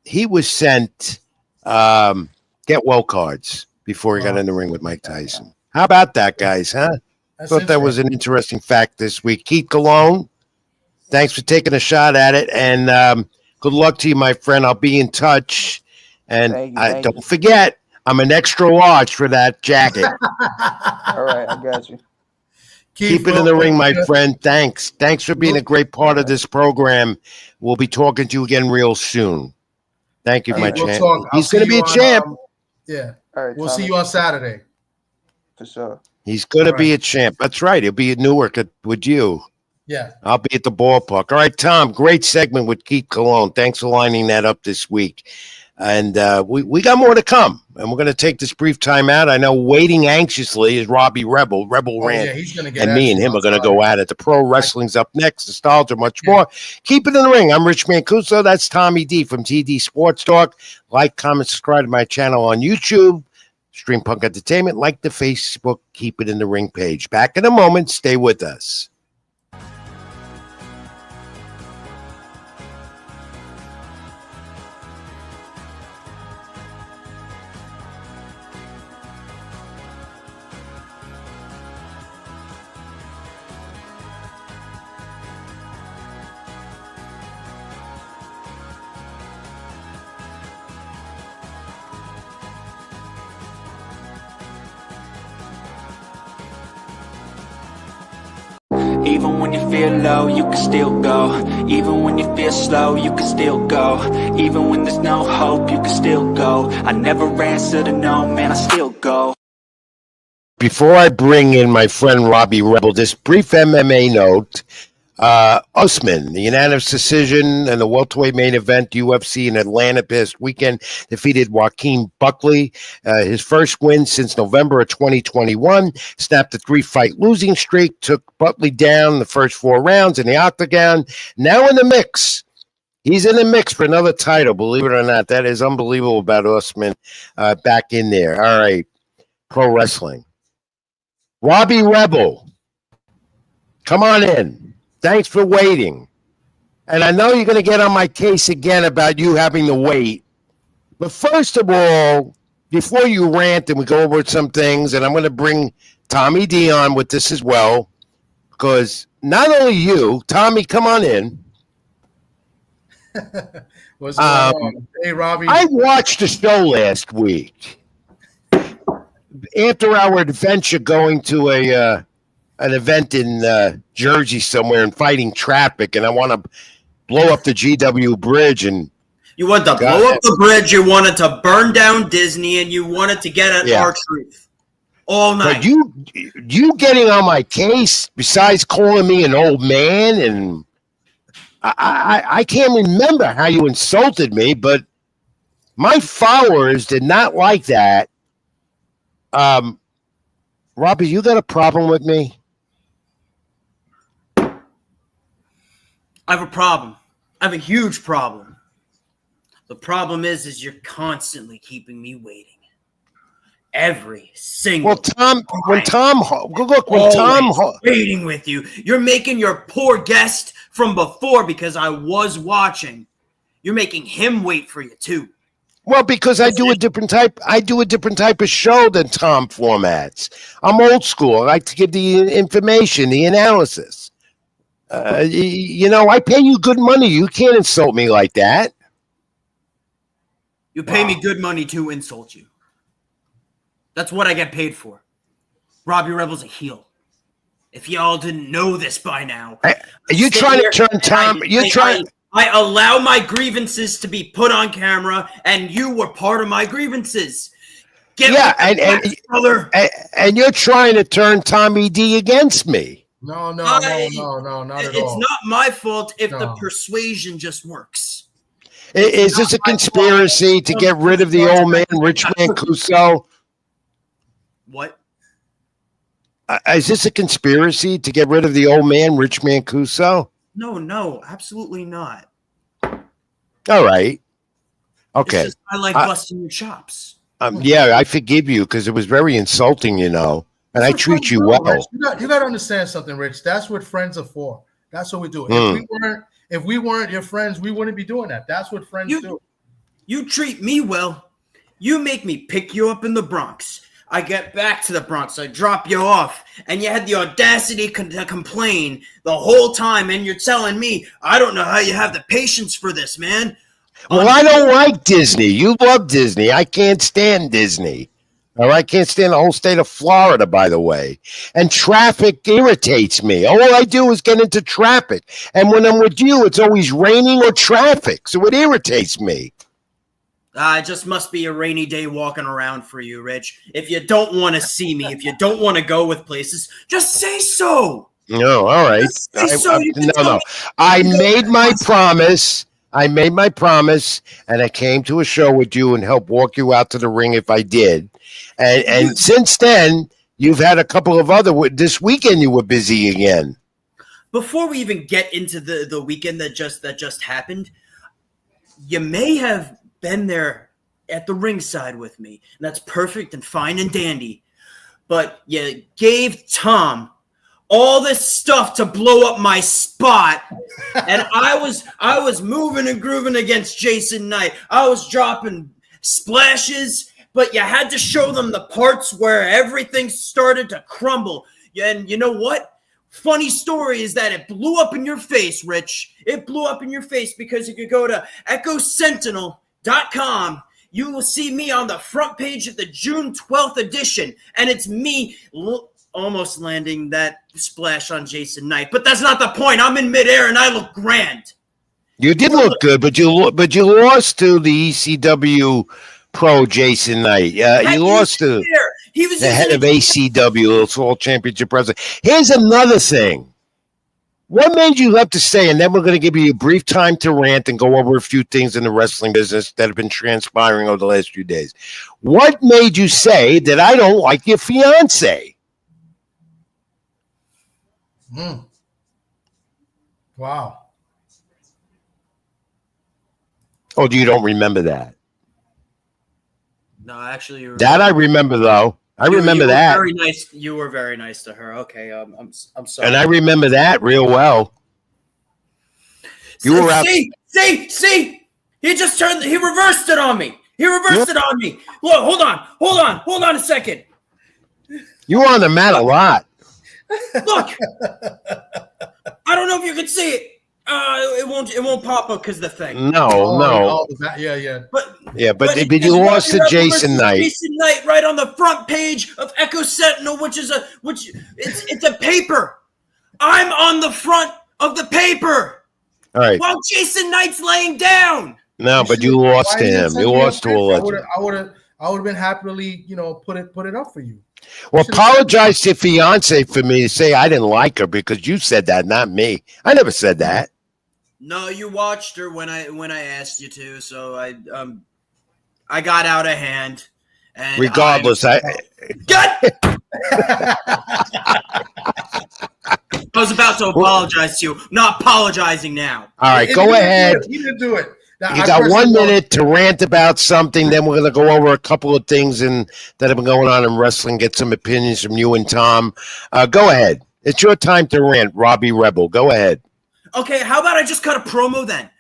he was sent get well cards before he got in the ring with Mike Tyson. How about that, guys, huh? Thought that was an interesting fact this week. Keith Cologne, thanks for taking a shot at it. And good luck to you, my friend. I'll be in touch. And don't forget, I'm an extra large for that jacket. All right, I got you. Keep it in the ring, my friend. Thanks. Thanks for being a great part of this program. We'll be talking to you again real soon. Thank you, my champ. He's going to be a champ. Yeah. All right, we'll see you on Saturday. For sure. He's going to be a champ. That's right. He'll be at Newark with you. Yeah. I'll be at the ballpark. All right, Tom, great segment with Keith Cologne. Thanks for lining that up this week. And we got more to come. And we're going to take this brief time out. I know waiting anxiously is Robbie Rebel Rant. Yeah, he's gonna get and me and him are going to go at it. The pro wrestling's up next. Nostalgia, much more. Keep it in the ring. I'm Rich Mancuso. That's Tommy D from TD Sports Talk. Like, comment, subscribe to my channel on YouTube. Stream Punk Entertainment. Like the Facebook Keep It in the Ring page. Back in a moment. Stay with us. Even when you feel low, you can still go. Even when you feel slow, you can still go. Even when there's no hope, you can still go. I never answer to no, man, I still go. Before I bring in my friend Robbie Rebel, this brief MMA note. Usman, the unanimous decision and the welterweight main event, UFC in Atlanta past weekend, defeated Joaquin Buckley. His first win since November of 2021, snapped a 3-fight losing streak, took Buckley down the first 4 rounds in the octagon. Now in the mix. He's in the mix for another title, believe it or not. That is unbelievable about Usman back in there. All right, pro wrestling. Robbie Rebel, come on in. Thanks for waiting. And I know you're going to get on my case again about you having to wait. But first of all, before you rant and we go over some things, and I'm going to bring Tommy D on with this as well, because not only you, Tommy, come on in. What's going on? Hey, Robbie. I watched the show last week. After our adventure going to an event in Jersey somewhere and fighting traffic, and I want to blow up the GW Bridge. And you wanted to blow up the bridge, you wanted to burn down Disney, and you wanted to get at our truth all night. But you getting on my case, besides calling me an old man, and I can't remember how you insulted me, but my followers did not like that. Robbie, you got a problem with me? I have a problem. I have a huge problem. The problem is you're constantly keeping me waiting. Every single Well, Tom, waiting with you. You're making your poor guest from before, because I was watching. You're making him wait for you too. Well, because I do a different type of show than Tom formats. I'm old school. I like to give the information, the analysis. I pay you good money. You can't insult me like that. You pay me good money to insult you. That's what I get paid for. Robbie Rebel's a heel. If y'all didn't know this by now. Are you trying to turn Tom? I allow my grievances to be put on camera, and you were part of my grievances. And you're trying to turn Tommy D against me. No, not at all. It's not my fault if the persuasion just works. Is this a conspiracy to get rid of the old man, Rich Mancuso? What? Is this a conspiracy to get rid of the old man, Rich Mancuso? No, absolutely not. All right. Okay. I like busting your chops. Yeah, I forgive you because it was very insulting, and I treat you well. Rich, you got to understand something, Rich. That's what friends are for. That's what we do. If we weren't your friends, we wouldn't be doing that. That's what friends do. You treat me well. You make me pick you up in the Bronx. I get back to the Bronx. I drop you off. And you had the audacity to complain the whole time. And you're telling me, I don't know how you have the patience for this, man. Well, I don't like Disney. You love Disney. I can't stand Disney. All right, can't stand the whole state of Florida, by the way. And traffic irritates me. All I do is get into traffic. And when I'm with you, it's always raining or traffic. So it irritates me. It just must be a rainy day walking around for you, Rich. If you don't want to see me, if you don't want to go with places, just say so. No, all right. No. I made my promise. I made my promise, and I came to a show with you and helped walk you out to the ring if I did. And since then, you've had a couple of other. This weekend, you were busy again. Before we even get into the weekend that just happened, you may have been there at the ringside with me, and that's perfect and fine and dandy. But you gave Tom all this stuff to blow up my spot, and I was moving and grooving against Jason Knight. I was dropping splashes, but you had to show them the parts where everything started to crumble. And you know what? Funny story is that it blew up in your face, Rich. It blew up in your face because if you go to echosentinel.com, you will see me on the front page of the June 12th edition, and it's me almost landing that splash on Jason Knight. But that's not the point. I'm in midair, and I look grand. You did look good, but you lost to the ECW pro Jason Knight. You lost to the head of ACW, the World Championship President. Here's another thing. What made you have to say, and then we're going to give you a brief time to rant and go over a few things in the wrestling business that have been transpiring over the last few days. What made you say that I don't like your fiance? Wow. Oh, you don't remember that? No, actually, that I remember though. I remember that. Very nice. You were very nice to her. Okay, I'm sorry. And I remember that real well. You were out. See. He just turned. He reversed it on me. Look, hold on a second. You were on the mat a lot. Look, I don't know if you can see it. It won't pop up because the thing. No. Yeah. But you lost to Jason Knight. Jason Knight right on the front page of Echo Sentinel, it's a paper. I'm on the front of the paper. All right. While Jason Knight's laying down. No, but you lost to him. You lost to a legend. I would have been happily, put it up for you. Well, apologize to your fiance for me to say I didn't like her because you said that, not me. I never said that. No, you watched her when I asked you to, so I got out of hand. And regardless, I was about to apologize to you. Not apologizing now. All right, go ahead. You didn't do it. You got 1 minute to rant about something. Then we're going to go over a couple of things that have been going on in wrestling. Get some opinions from you and Tom. Go ahead. It's your time to rant, Robbie Rebel. Go ahead. Okay, how about I just cut a promo then?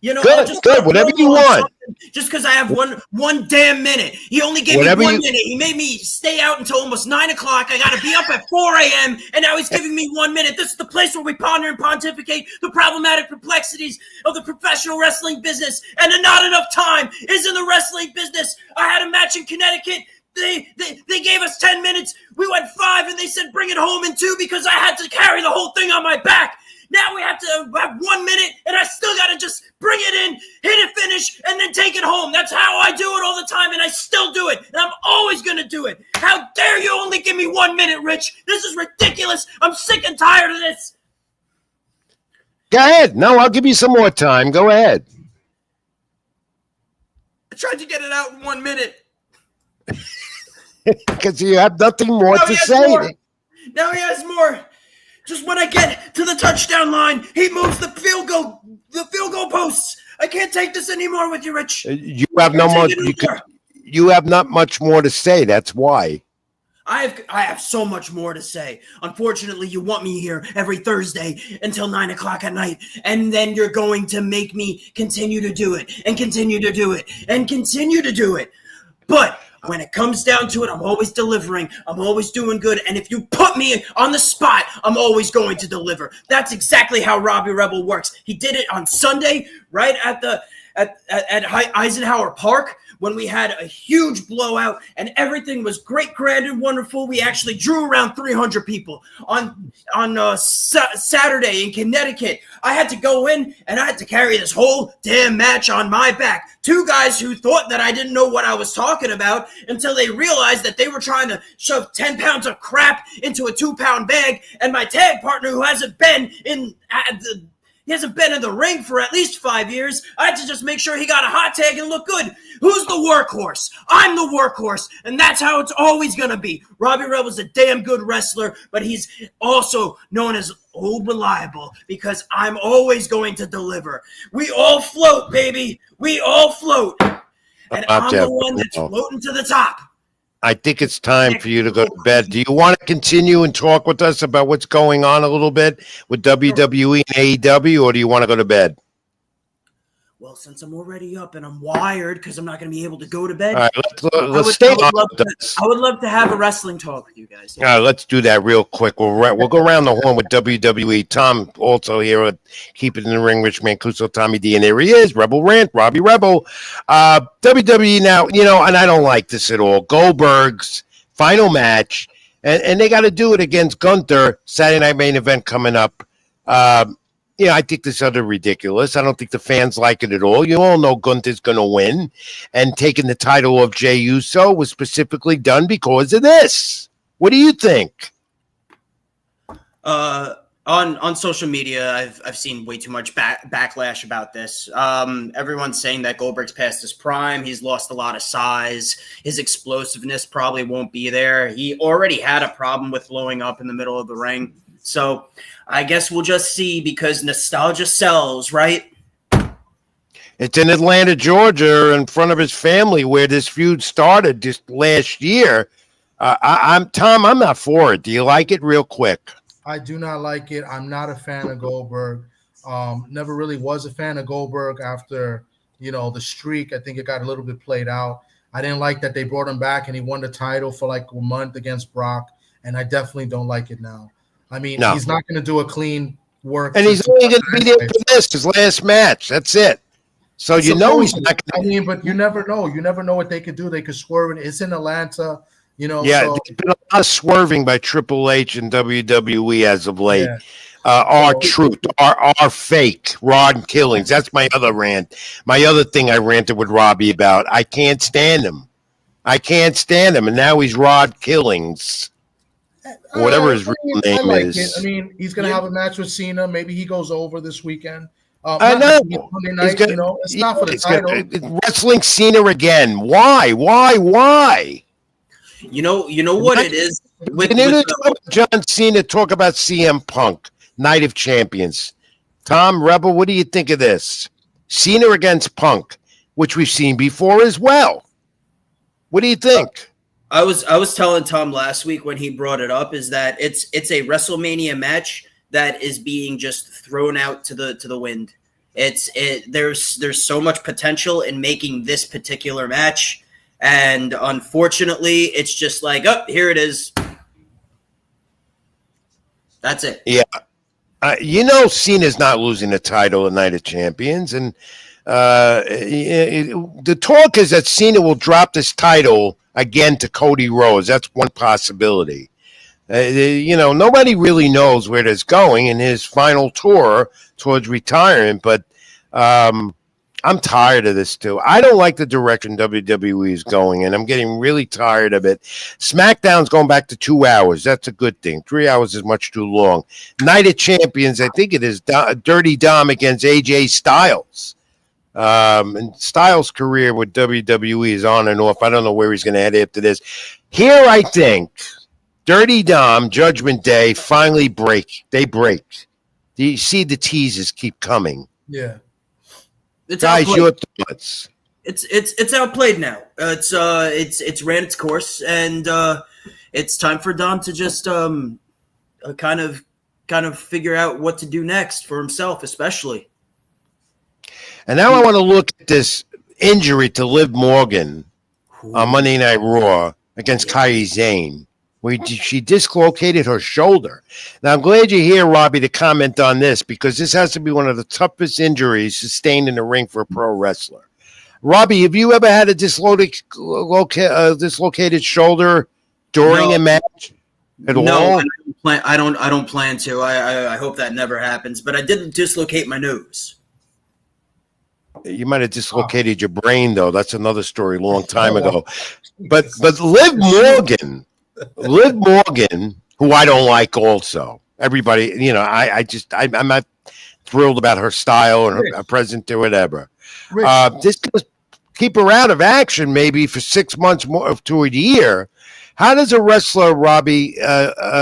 Good. Whatever you want. Just because I have one damn minute. He only gave me 1 minute. He made me stay out until almost 9 o'clock. I got to be up at 4 a.m. And now he's giving me 1 minute. This is the place where we ponder and pontificate the problematic perplexities of the professional wrestling business. And not enough time is in the wrestling business. I had a match in Connecticut. They gave us 10 minutes. We went 5, and they said bring it home in 2 because I had to carry the whole thing on my back. Now we have to have 1 minute, and I still got to just bring it in, hit it, finish, and then take it home. That's how I do it all the time, and I still do it, and I'm always going to do it. How dare you only give me 1 minute, Rich? This is ridiculous. I'm sick and tired of this. Go ahead. No, I'll give you some more time. Go ahead. I tried to get it out in 1 minute. Because you have nothing more to say. Now he has more. Just when I get to the touchdown line, he moves the field goal posts. I can't take this anymore with you, Rich. You have no more. You have not much more to say. That's why. I have so much more to say. Unfortunately, you want me here every Thursday until 9 o'clock at night, and then you're going to make me continue to do it and continue to do it and continue to do it. But when it comes down to it, I'm always delivering. I'm always doing good. And if you put me on the spot, I'm always going to deliver. That's exactly how Robbie Rebel works. He did it on Sunday, right at Eisenhower Park, when we had a huge blowout and everything was great, grand, and wonderful. We actually drew around 300 people. On Saturday in Connecticut, I had to go in and I had to carry this whole damn match on my back. 2 guys who thought that I didn't know what I was talking about until they realized that they were trying to shove 10 pounds of crap into a 2-pound bag, and my tag partner who hasn't been in He hasn't been in the ring for at least 5 years. I had to just make sure he got a hot tag and look good. Who's the workhorse? I'm the workhorse, and that's how it's always going to be. Robbie Rebel's a damn good wrestler, but he's also known as Old Reliable because I'm always going to deliver. We all float, baby. We all float. And I'm the one that's floating to the top. I think it's time for you to go to bed. Do you want to continue and talk with us about what's going on a little bit with WWE and AEW, or do you want to go to bed? Well, since I'm already up and I'm wired because I'm not going to be able to go to bed, all right, let's stay on with this. I would love to have a wrestling talk with you guys. All right, let's do that real quick. We'll go around the horn with WWE. Tom also here at Keep It in the Ring, Rich Mancuso, Tommy D, and there he is, Rebel Rant, Robbie Rebel. WWE now, and I don't like this at all. Goldberg's final match, and they got to do it against Gunther, Saturday Night Main Event coming up. I think this is utter ridiculous. I don't think the fans like it at all. You all know Gunther's going to win, and taking the title of Jey Uso was specifically done because of this. What do you think? On social media, I've seen way too much backlash about this. Everyone's saying that Goldberg's past his prime. He's lost a lot of size. His explosiveness probably won't be there. He already had a problem with blowing up in the middle of the ring. So I guess we'll just see because nostalgia sells, right? It's in Atlanta, Georgia, in front of his family where this feud started just last year. I'm not for it. Do you like it? Real quick. I do not like it. I'm not a fan of Goldberg. Never really was a fan of Goldberg after, the streak. I think it got a little bit played out. I didn't like that they brought him back and he won the title for like a month against Brock. And I definitely don't like it now. I mean, He's not going to do a clean work. And he's only going to be there for his last match. That's it. So he's not going to. I mean, but you never know. You never know what they could do. They could swerve it. It's in Atlanta, Yeah, there's been a lot of swerving by Triple H and WWE as of late. Yeah. Truth, our fake, Rod Killings. That's my other rant. My other thing I ranted with Robbie about. I can't stand him. And now he's Rod Killings. Whatever his real name is. I mean, he's going to have a match with Cena. Maybe he goes over this weekend. I know. Monday night, it's not for the title. Wrestling Cena again. Why? You know what it is? John Cena talk about CM Punk, Night of Champions. Tom Rebel, what do you think of this? Cena against Punk, which we've seen before as well. What do you think? I was telling Tom last week when he brought it up is that it's a WrestleMania match that is being just thrown out to the wind. There's so much potential in making this particular match, and unfortunately, it's just like, oh, here it is. That's it. Yeah, Cena's not losing the title at Night of Champions, and the talk is that Cena will drop this title again to Cody Rhodes. That's one possibility. Nobody really knows where this is going in his final tour towards retirement, but I'm tired of this too. I don't like the direction WWE is going, and I'm getting really tired of it. SmackDown's going back to 2 hours. That's a good thing. 3 hours is much too long. Night of Champions, I think it is Dirty Dom against AJ Styles. And Styles' career with WWE is on and off. I don't know where he's going to head after this. Here, I think Dirty Dom, Judgment Day, finally break. They break. You see the teases keep coming. Yeah. Guys, your thoughts? It's outplayed now. It's ran its course, and it's time for Dom to just kind of figure out what to do next for himself, especially. And now I want to look at this injury to Liv Morgan on Monday Night Raw against Kairi Sane, where she dislocated her shoulder. Now, I'm glad you're here, Robbie, to comment on this, because this has to be one of the toughest injuries sustained in the ring for a pro wrestler. Robbie, have you ever had a dislocated shoulder during a match at all? I don't plan to. I hope that never happens. But I did dislocate my nose. You might have dislocated your brain, though. That's another story a long time ago. But Liv Morgan, who I don't like also. Everybody, I'm not thrilled about her style and her present or whatever. Rich, This could keep her out of action maybe for 6 months more to a year. How does a wrestler, Robbie,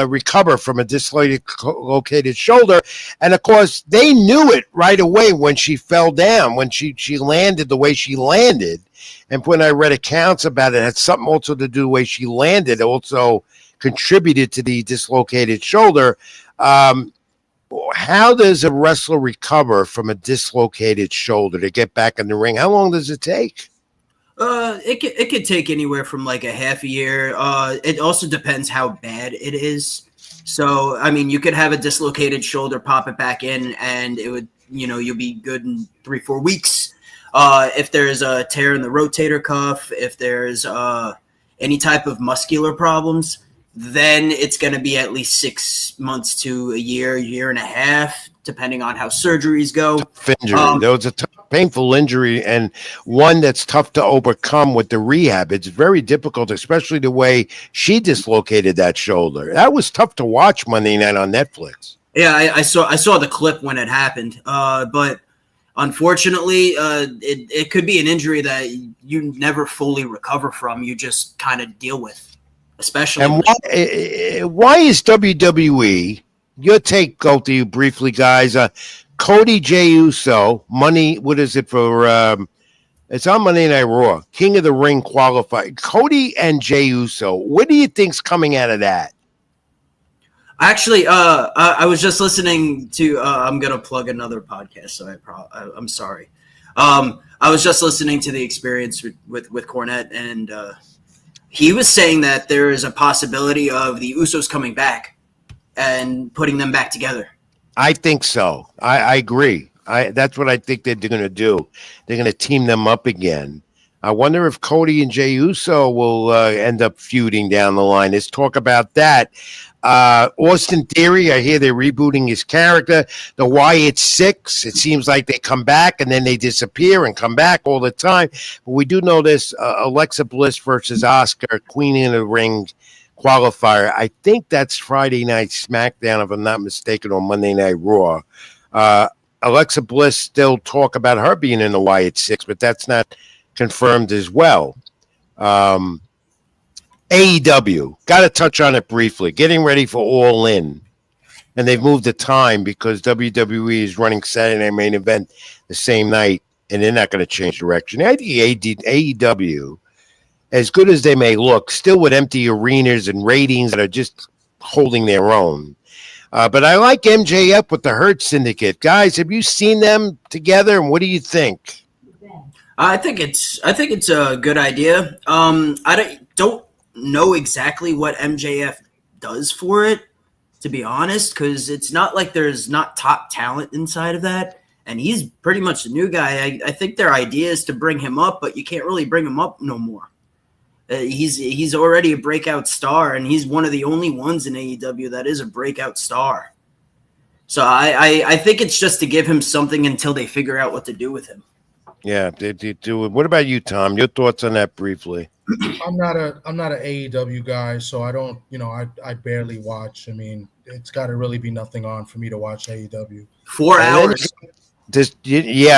recover from a dislocated shoulder? And, of course, they knew it right away when she fell down, when she landed the way she landed. And when I read accounts about it, it had something also to do the way she landed. It also contributed to the dislocated shoulder. How does a wrestler recover from a dislocated shoulder to get back in the ring? How long does it take? It could take anywhere from like a half a year. It also depends how bad it is. So, I mean, you could have a dislocated shoulder, pop it back in, and it would, you'll be good in 3-4 weeks. If there's a tear in the rotator cuff, if there's any type of muscular problems, then it's going to be at least 6 months to a year and a half, depending on how surgeries go. Tough injury. That was a painful injury and one that's tough to overcome with the rehab. It's very difficult, especially the way she dislocated that shoulder. That was tough to watch Monday night on Netflix. Yeah, I saw the clip when it happened, but unfortunately, it could be an injury that you never fully recover from. You just kind of deal with, especially. And why is WWE? Your take, go to you briefly, guys. Cody J. Uso, money. What is it for? It's on Monday Night Raw. King of the Ring qualified. Cody and Jey Uso. What do you think's coming out of that? Actually, I was just listening to. I'm gonna plug another podcast, so I'm sorry. I was just listening to the Experience with Cornette, and he was saying that there is a possibility of the Usos coming back and putting them back together. I think so. I agree. That's what I think they're going to do. They're going to team them up again. I wonder if Cody and Jey Uso will end up feuding down the line. Let's talk about that. Austin Theory, I hear they're rebooting his character. The Wyatt Six, it seems like they come back and then they disappear and come back all the time. But we do know this, Alexa Bliss versus Asuka, Queen in the Ring qualifier. I think that's Friday Night SmackDown, if I'm not mistaken, on Monday Night Raw. Alexa Bliss still talk about her being in the Wyatt Six, but that's not confirmed as well. AEW, got to touch on it briefly. Getting ready for All In. And they've moved the time because WWE is running Saturday Night Main Event the same night, and they're not going to change direction. I think AEW, as good as they may look, still with empty arenas and ratings that are just holding their own. But I like MJF with the Hurt Syndicate. Guys, have you seen them together, and what do you think? I think it's a good idea. I don't know exactly what MJF does for it, to be honest, because it's not like there's not top talent inside of that, and he's pretty much the new guy. I think their idea is to bring him up, but you can't really bring him up no more. He's already a breakout star, and he's one of the only ones in AEW that is a breakout star. So I think it's just to give him something until they figure out what to do with him. Yeah, they do it. What about you, Tom? Your thoughts on that briefly? I'm not an AEW guy, so I don't, I barely watch. I mean, it's got to really be nothing on for me to watch AEW. 4 hours.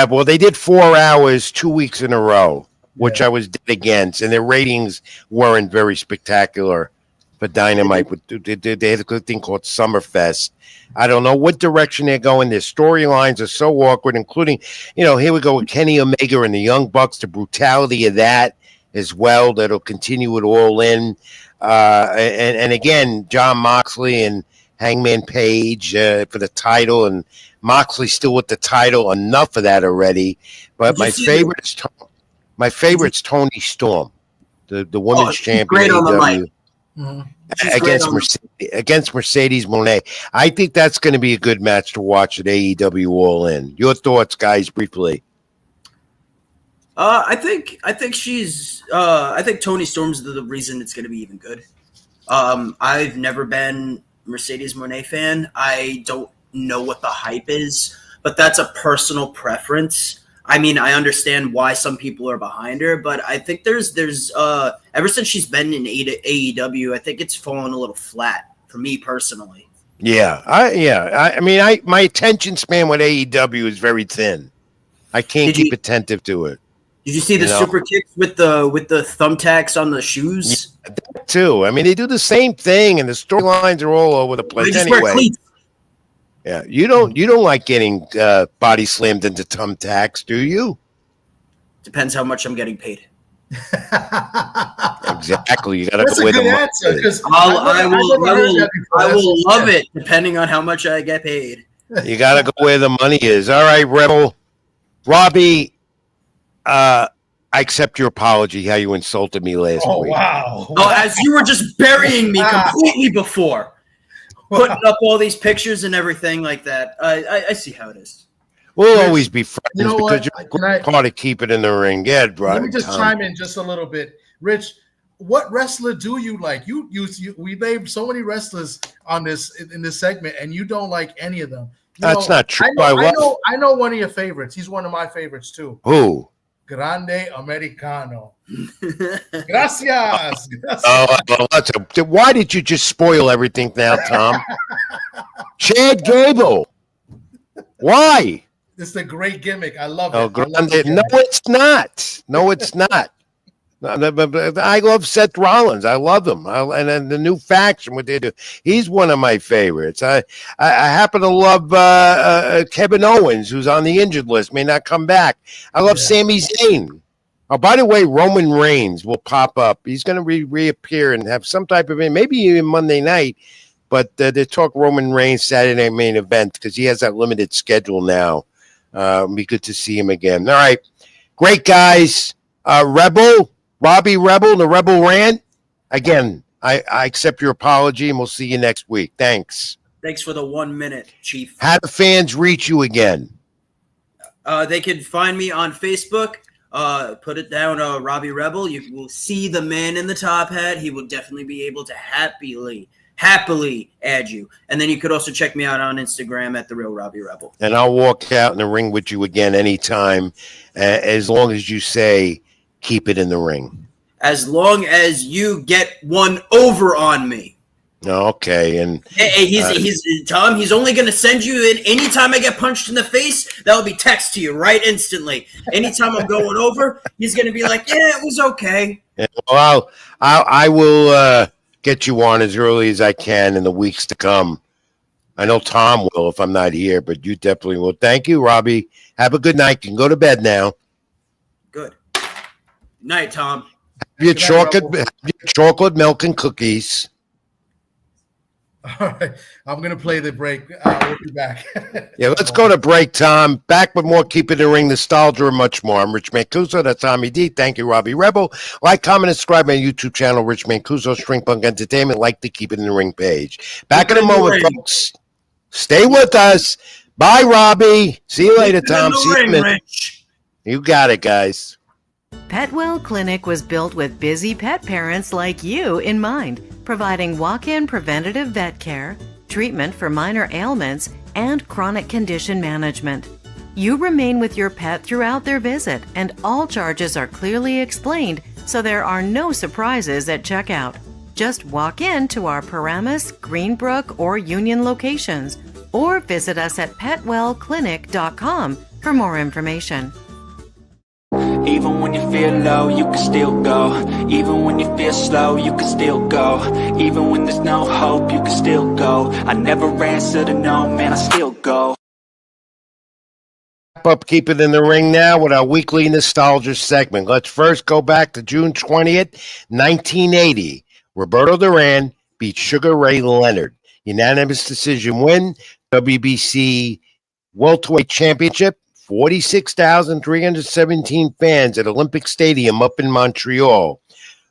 Well, they did 4 hours 2 weeks in a row, which I was dead against, and their ratings weren't very spectacular for Dynamite. They had a good thing called Summerfest. I don't know what direction they're going. Their storylines are so awkward, including, here we go with Kenny Omega and the Young Bucks, the brutality of that as well. That'll continue it All In. And again, Jon Moxley and Hangman Page for the title, and Moxley still with the title. Enough of that already. But my favorite's Toni Storm, the women's champion. Great on the mic. Against Mercedes Moné. I think that's going to be a good match to watch at AEW All In. Your thoughts, guys, briefly. I think Toni Storm's the reason it's going to be even good. I've never been Mercedes Moné fan. I don't know what the hype is, but that's a personal preference. I mean, I understand why some people are behind her, but I think there's ever since she's been in AEW, I think it's fallen a little flat for me personally. Yeah, I mean, my attention span with AEW is very thin. I can't Did you keep attentive to it. did you see the You know, super kicks with the thumbtacks on the shoes? too. I mean, they do the same thing, and the storylines are all over the They place. just wear Anyway, cleats. yeah, you don't like getting body slammed into thumbtacks, do you? Depends how much I'm getting paid. Exactly. You got to That's go a where the good money answer is. because I will love it. it depending on how much I get paid. You got to go where the money is. All right, Rebel. Robbie, I accept your apology how you insulted me last Oh week. wow! Oh, as you were just burying me completely before, putting up all these pictures and everything like that. I see how it is. We'll Rich, always be friends you know because what? you're a part of Keep It in the Ring. Yeah, Let me right, just Tom. chime in just a little bit, Rich. What wrestler do you like? You we named so many wrestlers on this in this segment, and you don't like any of them. That's not true. I know one of your favorites. He's one of my favorites too. Who? Grande Americano. Gracias. Oh, why did you just spoil everything now, Tom? Chad Gable. Why? It's a great gimmick. I love it. Oh, Grande. No, it's not. No, it's not. I love Seth Rollins. I love him. And then the new faction, what they do. He's one of my favorites. I happen to love Kevin Owens, who's on the injured list, may not come back. I love Sami Zayn. Oh, by the way, Roman Reigns will pop up. He's going to reappear and have some type of, maybe even Monday night, but they talk Roman Reigns Saturday night main event because he has that limited schedule now. It'll be good to see him again. All right. Great guys. Rebel, Robbie Rebel, the Rebel Rant. Again, I accept your apology and we'll see you next week. Thanks. Thanks for the 1 minute, Chief. How do fans reach you again? They can find me on Facebook. Put it down, Robbie Rebel. You will see the man in the top hat. He will definitely be able to happily add you. And then you could also check me out on Instagram at The Real Robbie Rebel. And I'll walk out in the ring with you again anytime, as long as you say, keep it in the ring. As long as you get one over on me. Okay, and he's Tom. He's only going to send you in anytime I get punched in the face. That'll be text to you right instantly. Anytime I'm going over, he's going to be like, "Yeah, it was okay." Yeah, well, I will get you on as early as I can in the weeks to come. I know Tom will if I'm not here, but you definitely will. Thank you, Robbie. Have a good night. You can go to bed now. Good night, Tom. Have your chocolate milk and cookies. All right, I'm gonna play the break. We'll be back. Yeah, let's go to break, Tom. Back with more Keep It in the Ring nostalgia and much more. I'm Rich Mancuso. That's Tommy D. Thank you, Robbie Rebel. Like, comment, and subscribe my YouTube channel, Rich Mancuso, String Punk Entertainment. Like the Keep It in the Ring page. Back in a moment, folks. Stay with us. Bye, Robbie. See you later, Tom. See you in a minute. You got it, guys. Petwell Clinic was built with busy pet parents like you in mind, providing walk-in preventative vet care, treatment for minor ailments, and chronic condition management. You remain with your pet throughout their visit, and all charges are clearly explained, so there are no surprises at checkout. Just walk in to our Paramus, Greenbrook, or Union locations, or visit us at petwellclinic.com for more information. Even when you feel low, you can still go. Even when you feel slow, you can still go. Even when there's no hope, you can still go. I never answer to no, man, I still go. Up, Keep It in the Ring now with our weekly nostalgia segment. Let's first go back to June 20th, 1980. Roberto Duran beat Sugar Ray Leonard. Unanimous decision win. WBC Welterweight Championship. 46,317 fans at Olympic Stadium up in Montreal.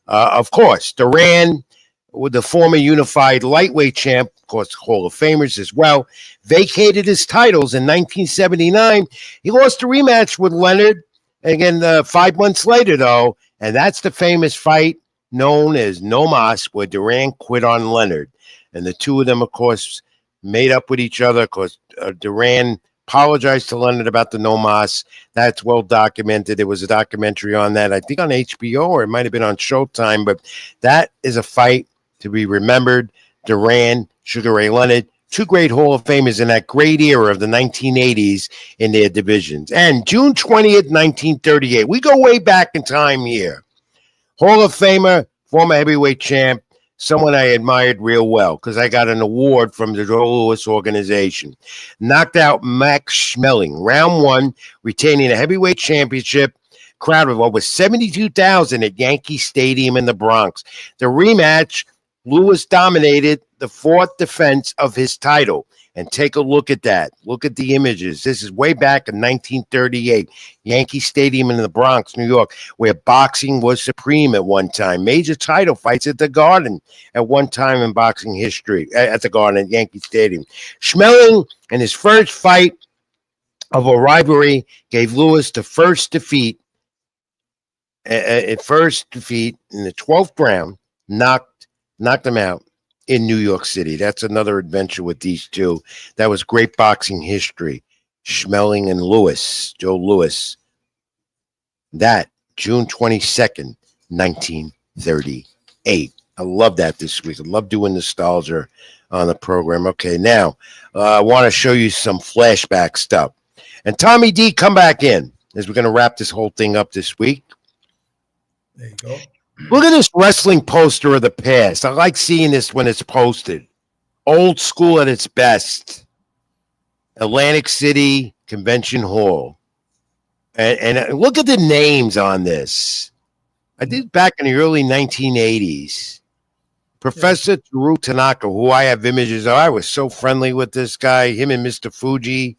Of course, Duran, with the former unified lightweight champ, of course, Hall of Famers as well, vacated his titles in 1979. He lost a rematch with Leonard, again, 5 months later, though, and that's the famous fight known as No Mas, where Duran quit on Leonard. And the two of them, of course, made up with each other because Duran apologized to Leonard about the No Mas. That's well documented. There was a documentary on that, I think on HBO, or it might have been on Showtime, but that is a fight to be remembered. Duran, Sugar Ray Leonard, two great Hall of Famers in that great era of the 1980s in their divisions. And June 20th, 1938. We go way back in time here. Hall of Famer, former heavyweight champ, someone I admired real well because I got an award from the Joe Louis organization. Knocked out Max Schmeling, round one, retaining a heavyweight championship. Crowd of over 72,000 at Yankee Stadium in the Bronx. The rematch, Louis dominated the fourth defense of his title. And take a look at that. Look at the images. This is way back in 1938. Yankee Stadium in the Bronx, New York, where boxing was supreme at one time. Major title fights at the Garden at one time in boxing history, at the Garden at Yankee Stadium. Schmeling, in his first fight of a rivalry, gave Louis the first defeat in the 12th round, knocked him out in New York City. That's another adventure with these two. That was great boxing history. Schmeling and Louis, Joe Louis. That June 22nd, 1938. I love that this week. I love doing nostalgia on the program. Okay, now I want to show you some flashback stuff. And Tommy D, come back in as we're going to wrap this whole thing up this week. There you go. Look at this wrestling poster of the past. I like seeing this when it's posted. Old school at its best. Atlantic City Convention Hall. And look at the names on this. I did back in the early 1980s. Professor Toru Tanaka, who I have images of. I was so friendly with this guy. Him and Mr. Fuji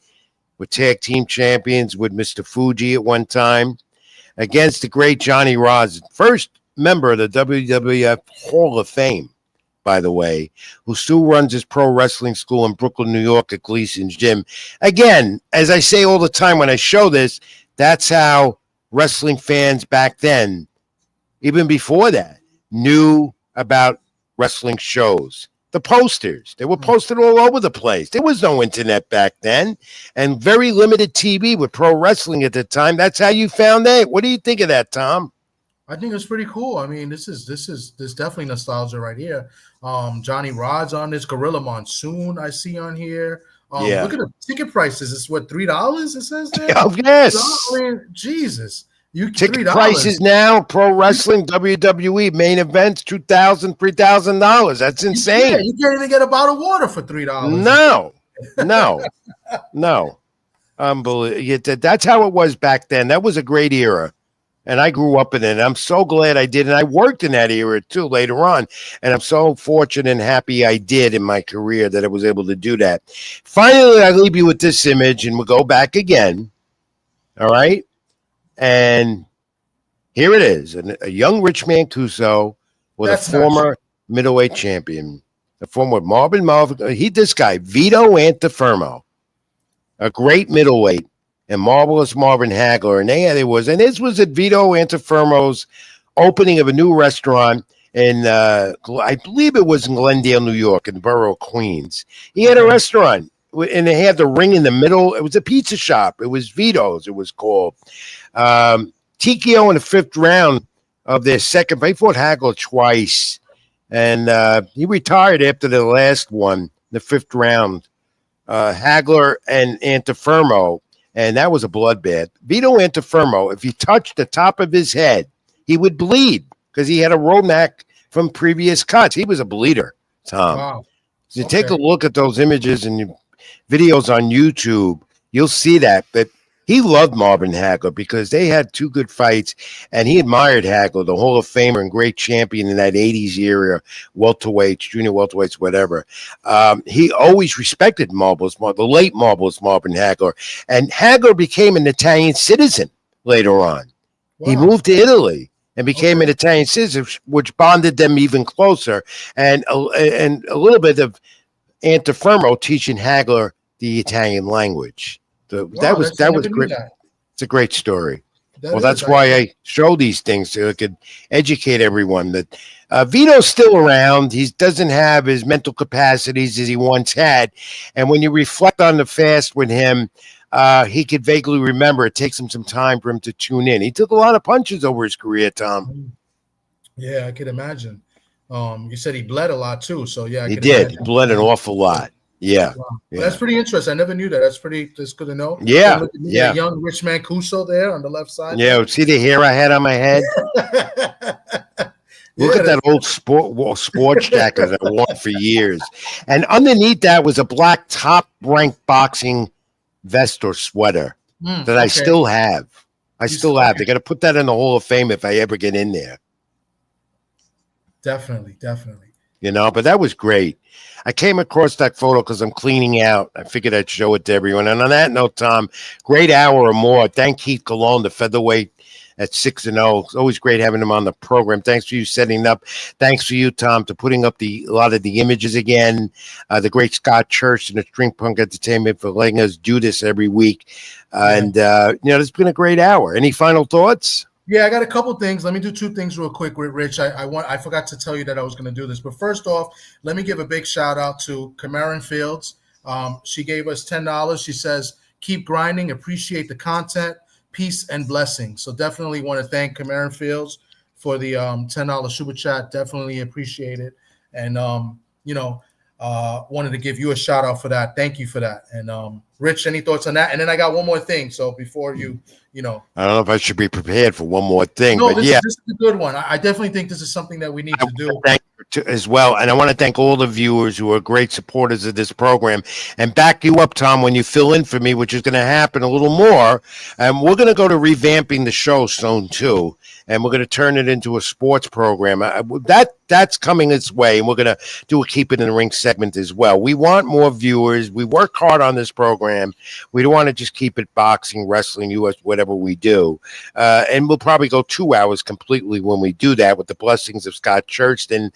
were tag team champions with Mr. Fuji at one time. Against the great Johnny Rods. First member of the WWF Hall of Fame, by the way, who still runs his pro wrestling school in Brooklyn, New York at Gleason's Gym. Again, as I say all the time when I show this, that's how wrestling fans back then, even before that, knew about wrestling shows. The posters, they were posted all over the place. There was no internet back then and very limited TV with pro wrestling at the time. That's how you found that. What do you think of that, Tom? I think it's pretty cool. I mean, this is definitely nostalgia right here. Johnny Rod's on this, Gorilla Monsoon I see on here. Look at the ticket prices. It's what, $3? It says there. Oh, yes. I mean, Jesus. You ticket prices now, pro wrestling, WWE main events, $2,000, $3,000. That's insane. You can't even get a bottle of water for $3. No. Unbelievable. That's how it was back then. That was a great era. And I grew up in it. And I'm so glad I did. And I worked in that era too later on. And I'm so fortunate and happy I did in my career that I was able to do that. Finally, I leave you with this image and we'll go back again. All right. And here it is. A young Rich Mancuso with a former middleweight champion. A former Marvin, this guy, Vito Antifermo. A great middleweight. And marvelous Marvin Hagler. And this was at Vito Antifermo's opening of a new restaurant in, I believe it was in Glendale, New York, in the borough of Queens. He had a restaurant, and they had the ring in the middle. It was a pizza shop. It was Vito's, it was called. TKO in the fifth round of their second fight. He fought Hagler twice. And he retired after the last one, the fifth round. Hagler and Antifermo. And that was a bloodbath. Vito Antifermo, if you touched the top of his head, he would bleed because he had a Romac from previous cuts. He was a bleeder, Tom. Wow. So take a look at those images and videos on YouTube. You'll see that. But he loved Marvin Hagler because they had two good fights, and he admired Hagler, the Hall of Famer and great champion in that 80s era, welterweights, junior welterweights, whatever. He always respected the late Marvelous Marvin Hagler, and Hagler became an Italian citizen later on. Wow. He moved to Italy and became an Italian citizen, which bonded them even closer, and a little bit of Antifermo teaching Hagler the Italian language. That was great. It's a great story. That's why I show these things so I could educate everyone that Vito's still around. He doesn't have his mental capacities as he once had. And when you reflect on the fast with him, he could vaguely remember. It takes him some time for him to tune in. He took a lot of punches over his career, Tom. Yeah, I could imagine. You said he bled a lot too. So, yeah. He did. He bled an awful lot. Yeah. Wow. Yeah. Well, that's pretty interesting. I never knew that. That's good to know. Yeah. So look at me, Yeah. that young rich Mancuso there on the left side. Yeah. See the hair I had on my head? Look at that old sports jacket that I wore for years. And underneath that was a black top rank boxing vest or sweater that I still have. I still have. They got to put that in the Hall of Fame if I ever get in there. Definitely. You know, but that was great. I came across that photo because I'm cleaning out. I figured I'd show it to everyone. And on that note, Tom, great hour or more. Thank Keith Colon, the featherweight at 6-0. It's always great having him on the program. Thanks for you setting up. Thanks for you, Tom, to putting up a lot of the images again. The great Scott Church and the String Punk Entertainment for letting us do this every week. And, it's been a great hour. Any final thoughts? Yeah, I got a couple things. Let me do two things real quick, Rich. I forgot to tell you that I was going to do this. But first off, let me give a big shout out to Cameron Fields. She gave us $10. She says, keep grinding, appreciate the content, peace and blessings. So definitely want to thank Cameron Fields for the $10 super chat. Definitely appreciate it. And, wanted to give you a shout out for that. Thank you for that. And Rich, any thoughts on that? And then I got one more thing. So before you know, I don't know if I should be prepared for one more thing, no, but this is a good one. I definitely think this is something that we need to do. Thank you as well. And I want to thank all the viewers who are great supporters of this program and back you up, Tom, when you fill in for me, which is going to happen a little more. And we're going to go to revamping the show soon too. And we're going to turn it into a sports program. That's coming its way. And we're going to do a Keep It in the Ring segment as well. We want more viewers. We work hard on this program. We don't want to just keep it boxing, wrestling, US, whatever we do. And we'll probably go 2 hours completely when we do that with the blessings of Scott Churston.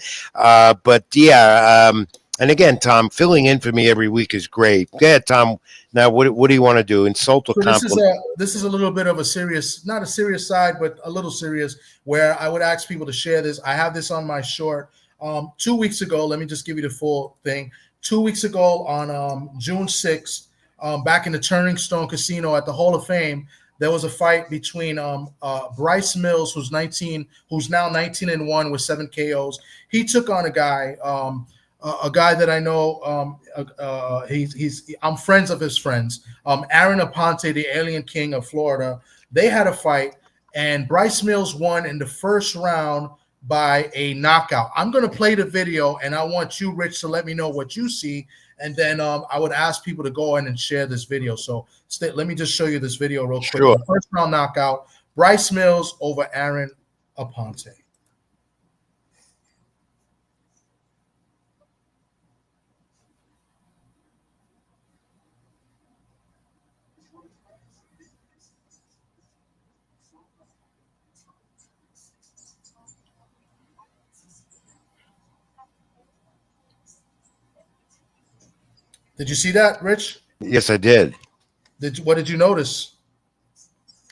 And again, Tom, filling in for me every week is great. Go ahead, Tom. Now, what do you want to do? Insult or compliment? This is a little bit of a serious, not a serious side, but a little serious, where I would ask people to share this. I have this on my short. 2 weeks ago, let me just give you the full thing. 2 weeks ago on June 6th, back in the Turning Stone Casino at the Hall of Fame, there was a fight between Bryce Mills, who's now 19-1 with 7 KOs. He took on a guy that I know. I'm friends of his friends. Aaron Aponte, the Alien King of Florida. They had a fight, and Bryce Mills won in the first round by a knockout. I'm going to play the video, and I want you, Rich, to let me know what you see. And then I would ask people to go in and share this video. So let me just show you this video real quick. Sure. The first round knockout, Bryce Mills over Aaron Aponte. Did you see that, Rich? Yes, I did. What did you notice?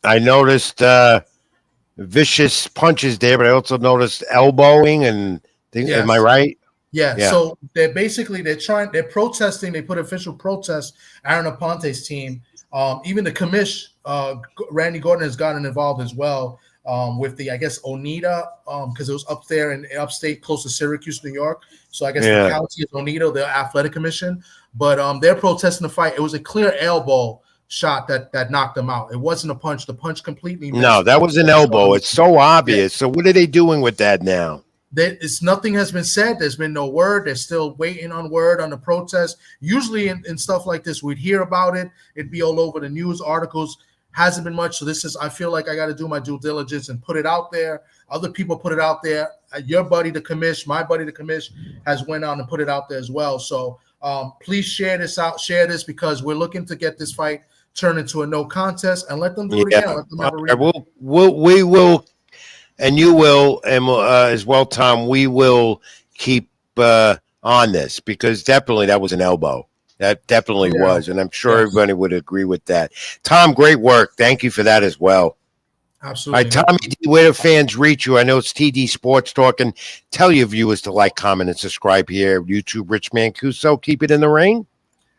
I noticed vicious punches there, but I also noticed elbowing and things. Yes. Am I right? Yeah. So they're protesting. They put official protest. Aaron Aponte's team. Even the commish, Randy Gordon has gotten involved as well with the, I guess, Oneida, because it was up there in upstate close to Syracuse, New York. So I guess the county is Oneida, the athletic commission. But they're protesting the fight. It was a clear elbow shot that knocked him out. It wasn't a punch. The punch completely missed. No, that was an elbow. It's so obvious. So what are they doing with that now? Nothing has been said. There's been no word. They're still waiting on word on the protest. Usually in stuff like this, we'd hear about it. It'd be all over the news articles. Hasn't been much. So I feel like I got to do my due diligence and put it out there. Other people put it out there. Your buddy, the commish, my buddy, the commish, has went on and put it out there as well. So please share this out. Share this because we're looking to get this fight turned into a no contest and let them do it again. Let them have a rematch. We will. And you will, and as well, Tom, we will keep on this because definitely that was an elbow. That definitely was. And I'm sure everybody would agree with that. Tom, great work. Thank you for that as well. Absolutely. All right, Tommy, where do fans reach you? I know it's TD Sports Talk. And tell your viewers to like, comment, and subscribe here. YouTube, Rich Mancuso. Keep it in the ring.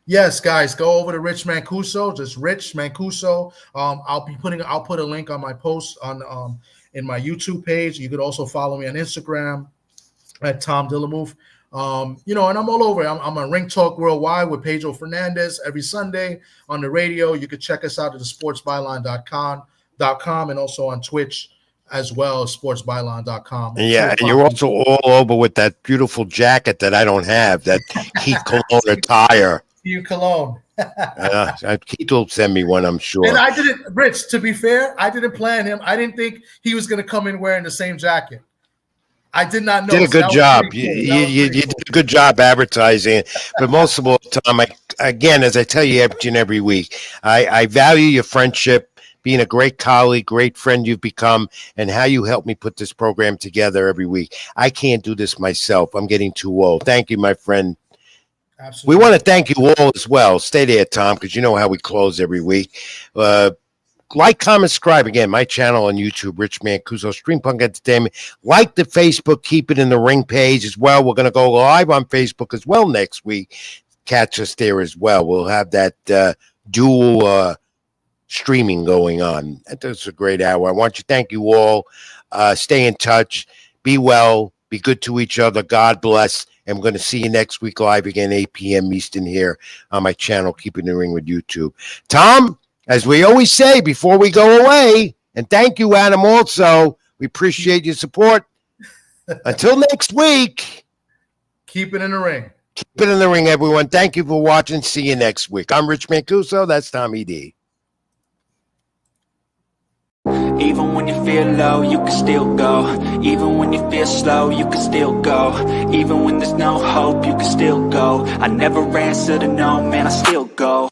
Yes, guys, go over to Rich Mancuso, just Rich Mancuso. I'll put a link on my post on in my YouTube page. You could also follow me on Instagram at Tom Dillamouth. And I'm all over. I'm on Ring Talk Worldwide with Pedro Fernandez every Sunday on the radio. You can check us out at the sportsbyline.com and also on Twitch as well as sportsbyline.com. Yeah, and you're also all over with that beautiful jacket that I don't have, that Keith Cologne attire. Keith Cologne. Keith will send me one, I'm sure. And I didn't, Rich, to be fair, I didn't plan him. I didn't think he was going to come in wearing the same jacket. I did not know. Did a good job. You did a good job advertising, but most of all the time, again, as I tell you every week, I value your friendship, being a great colleague, great friend you've become, and how you help me put this program together every week. I can't do this myself. I'm getting too old. Thank you, my friend. Absolutely. We want to thank you all as well. Stay there, Tom, because you know how we close every week. Like, comment, subscribe. Again, my channel on YouTube, Rich Mancuso, Stream Punk Entertainment. Like the Facebook Keep It in the Ring page as well. We're going to go live on Facebook as well next week. Catch us there as well. We'll have that dual streaming going on. That's a great hour. I want to thank you all. Stay in touch. Be well. Be good to each other. God bless. And we're going to see you next week live again, 8 p.m. Eastern here on my channel, Keep It in the Ring with YouTube. Tom, as we always say before we go away, and thank you, Adam, also. We appreciate your support. Until next week. Keep it in the ring. Keep it in the ring, everyone. Thank you for watching. See you next week. I'm Rich Mancuso. That's Tommy D. Even when you feel low, you can still go. Even when you feel slow, you can still go. Even when there's no hope, you can still go. I never answer to no, man, I still go.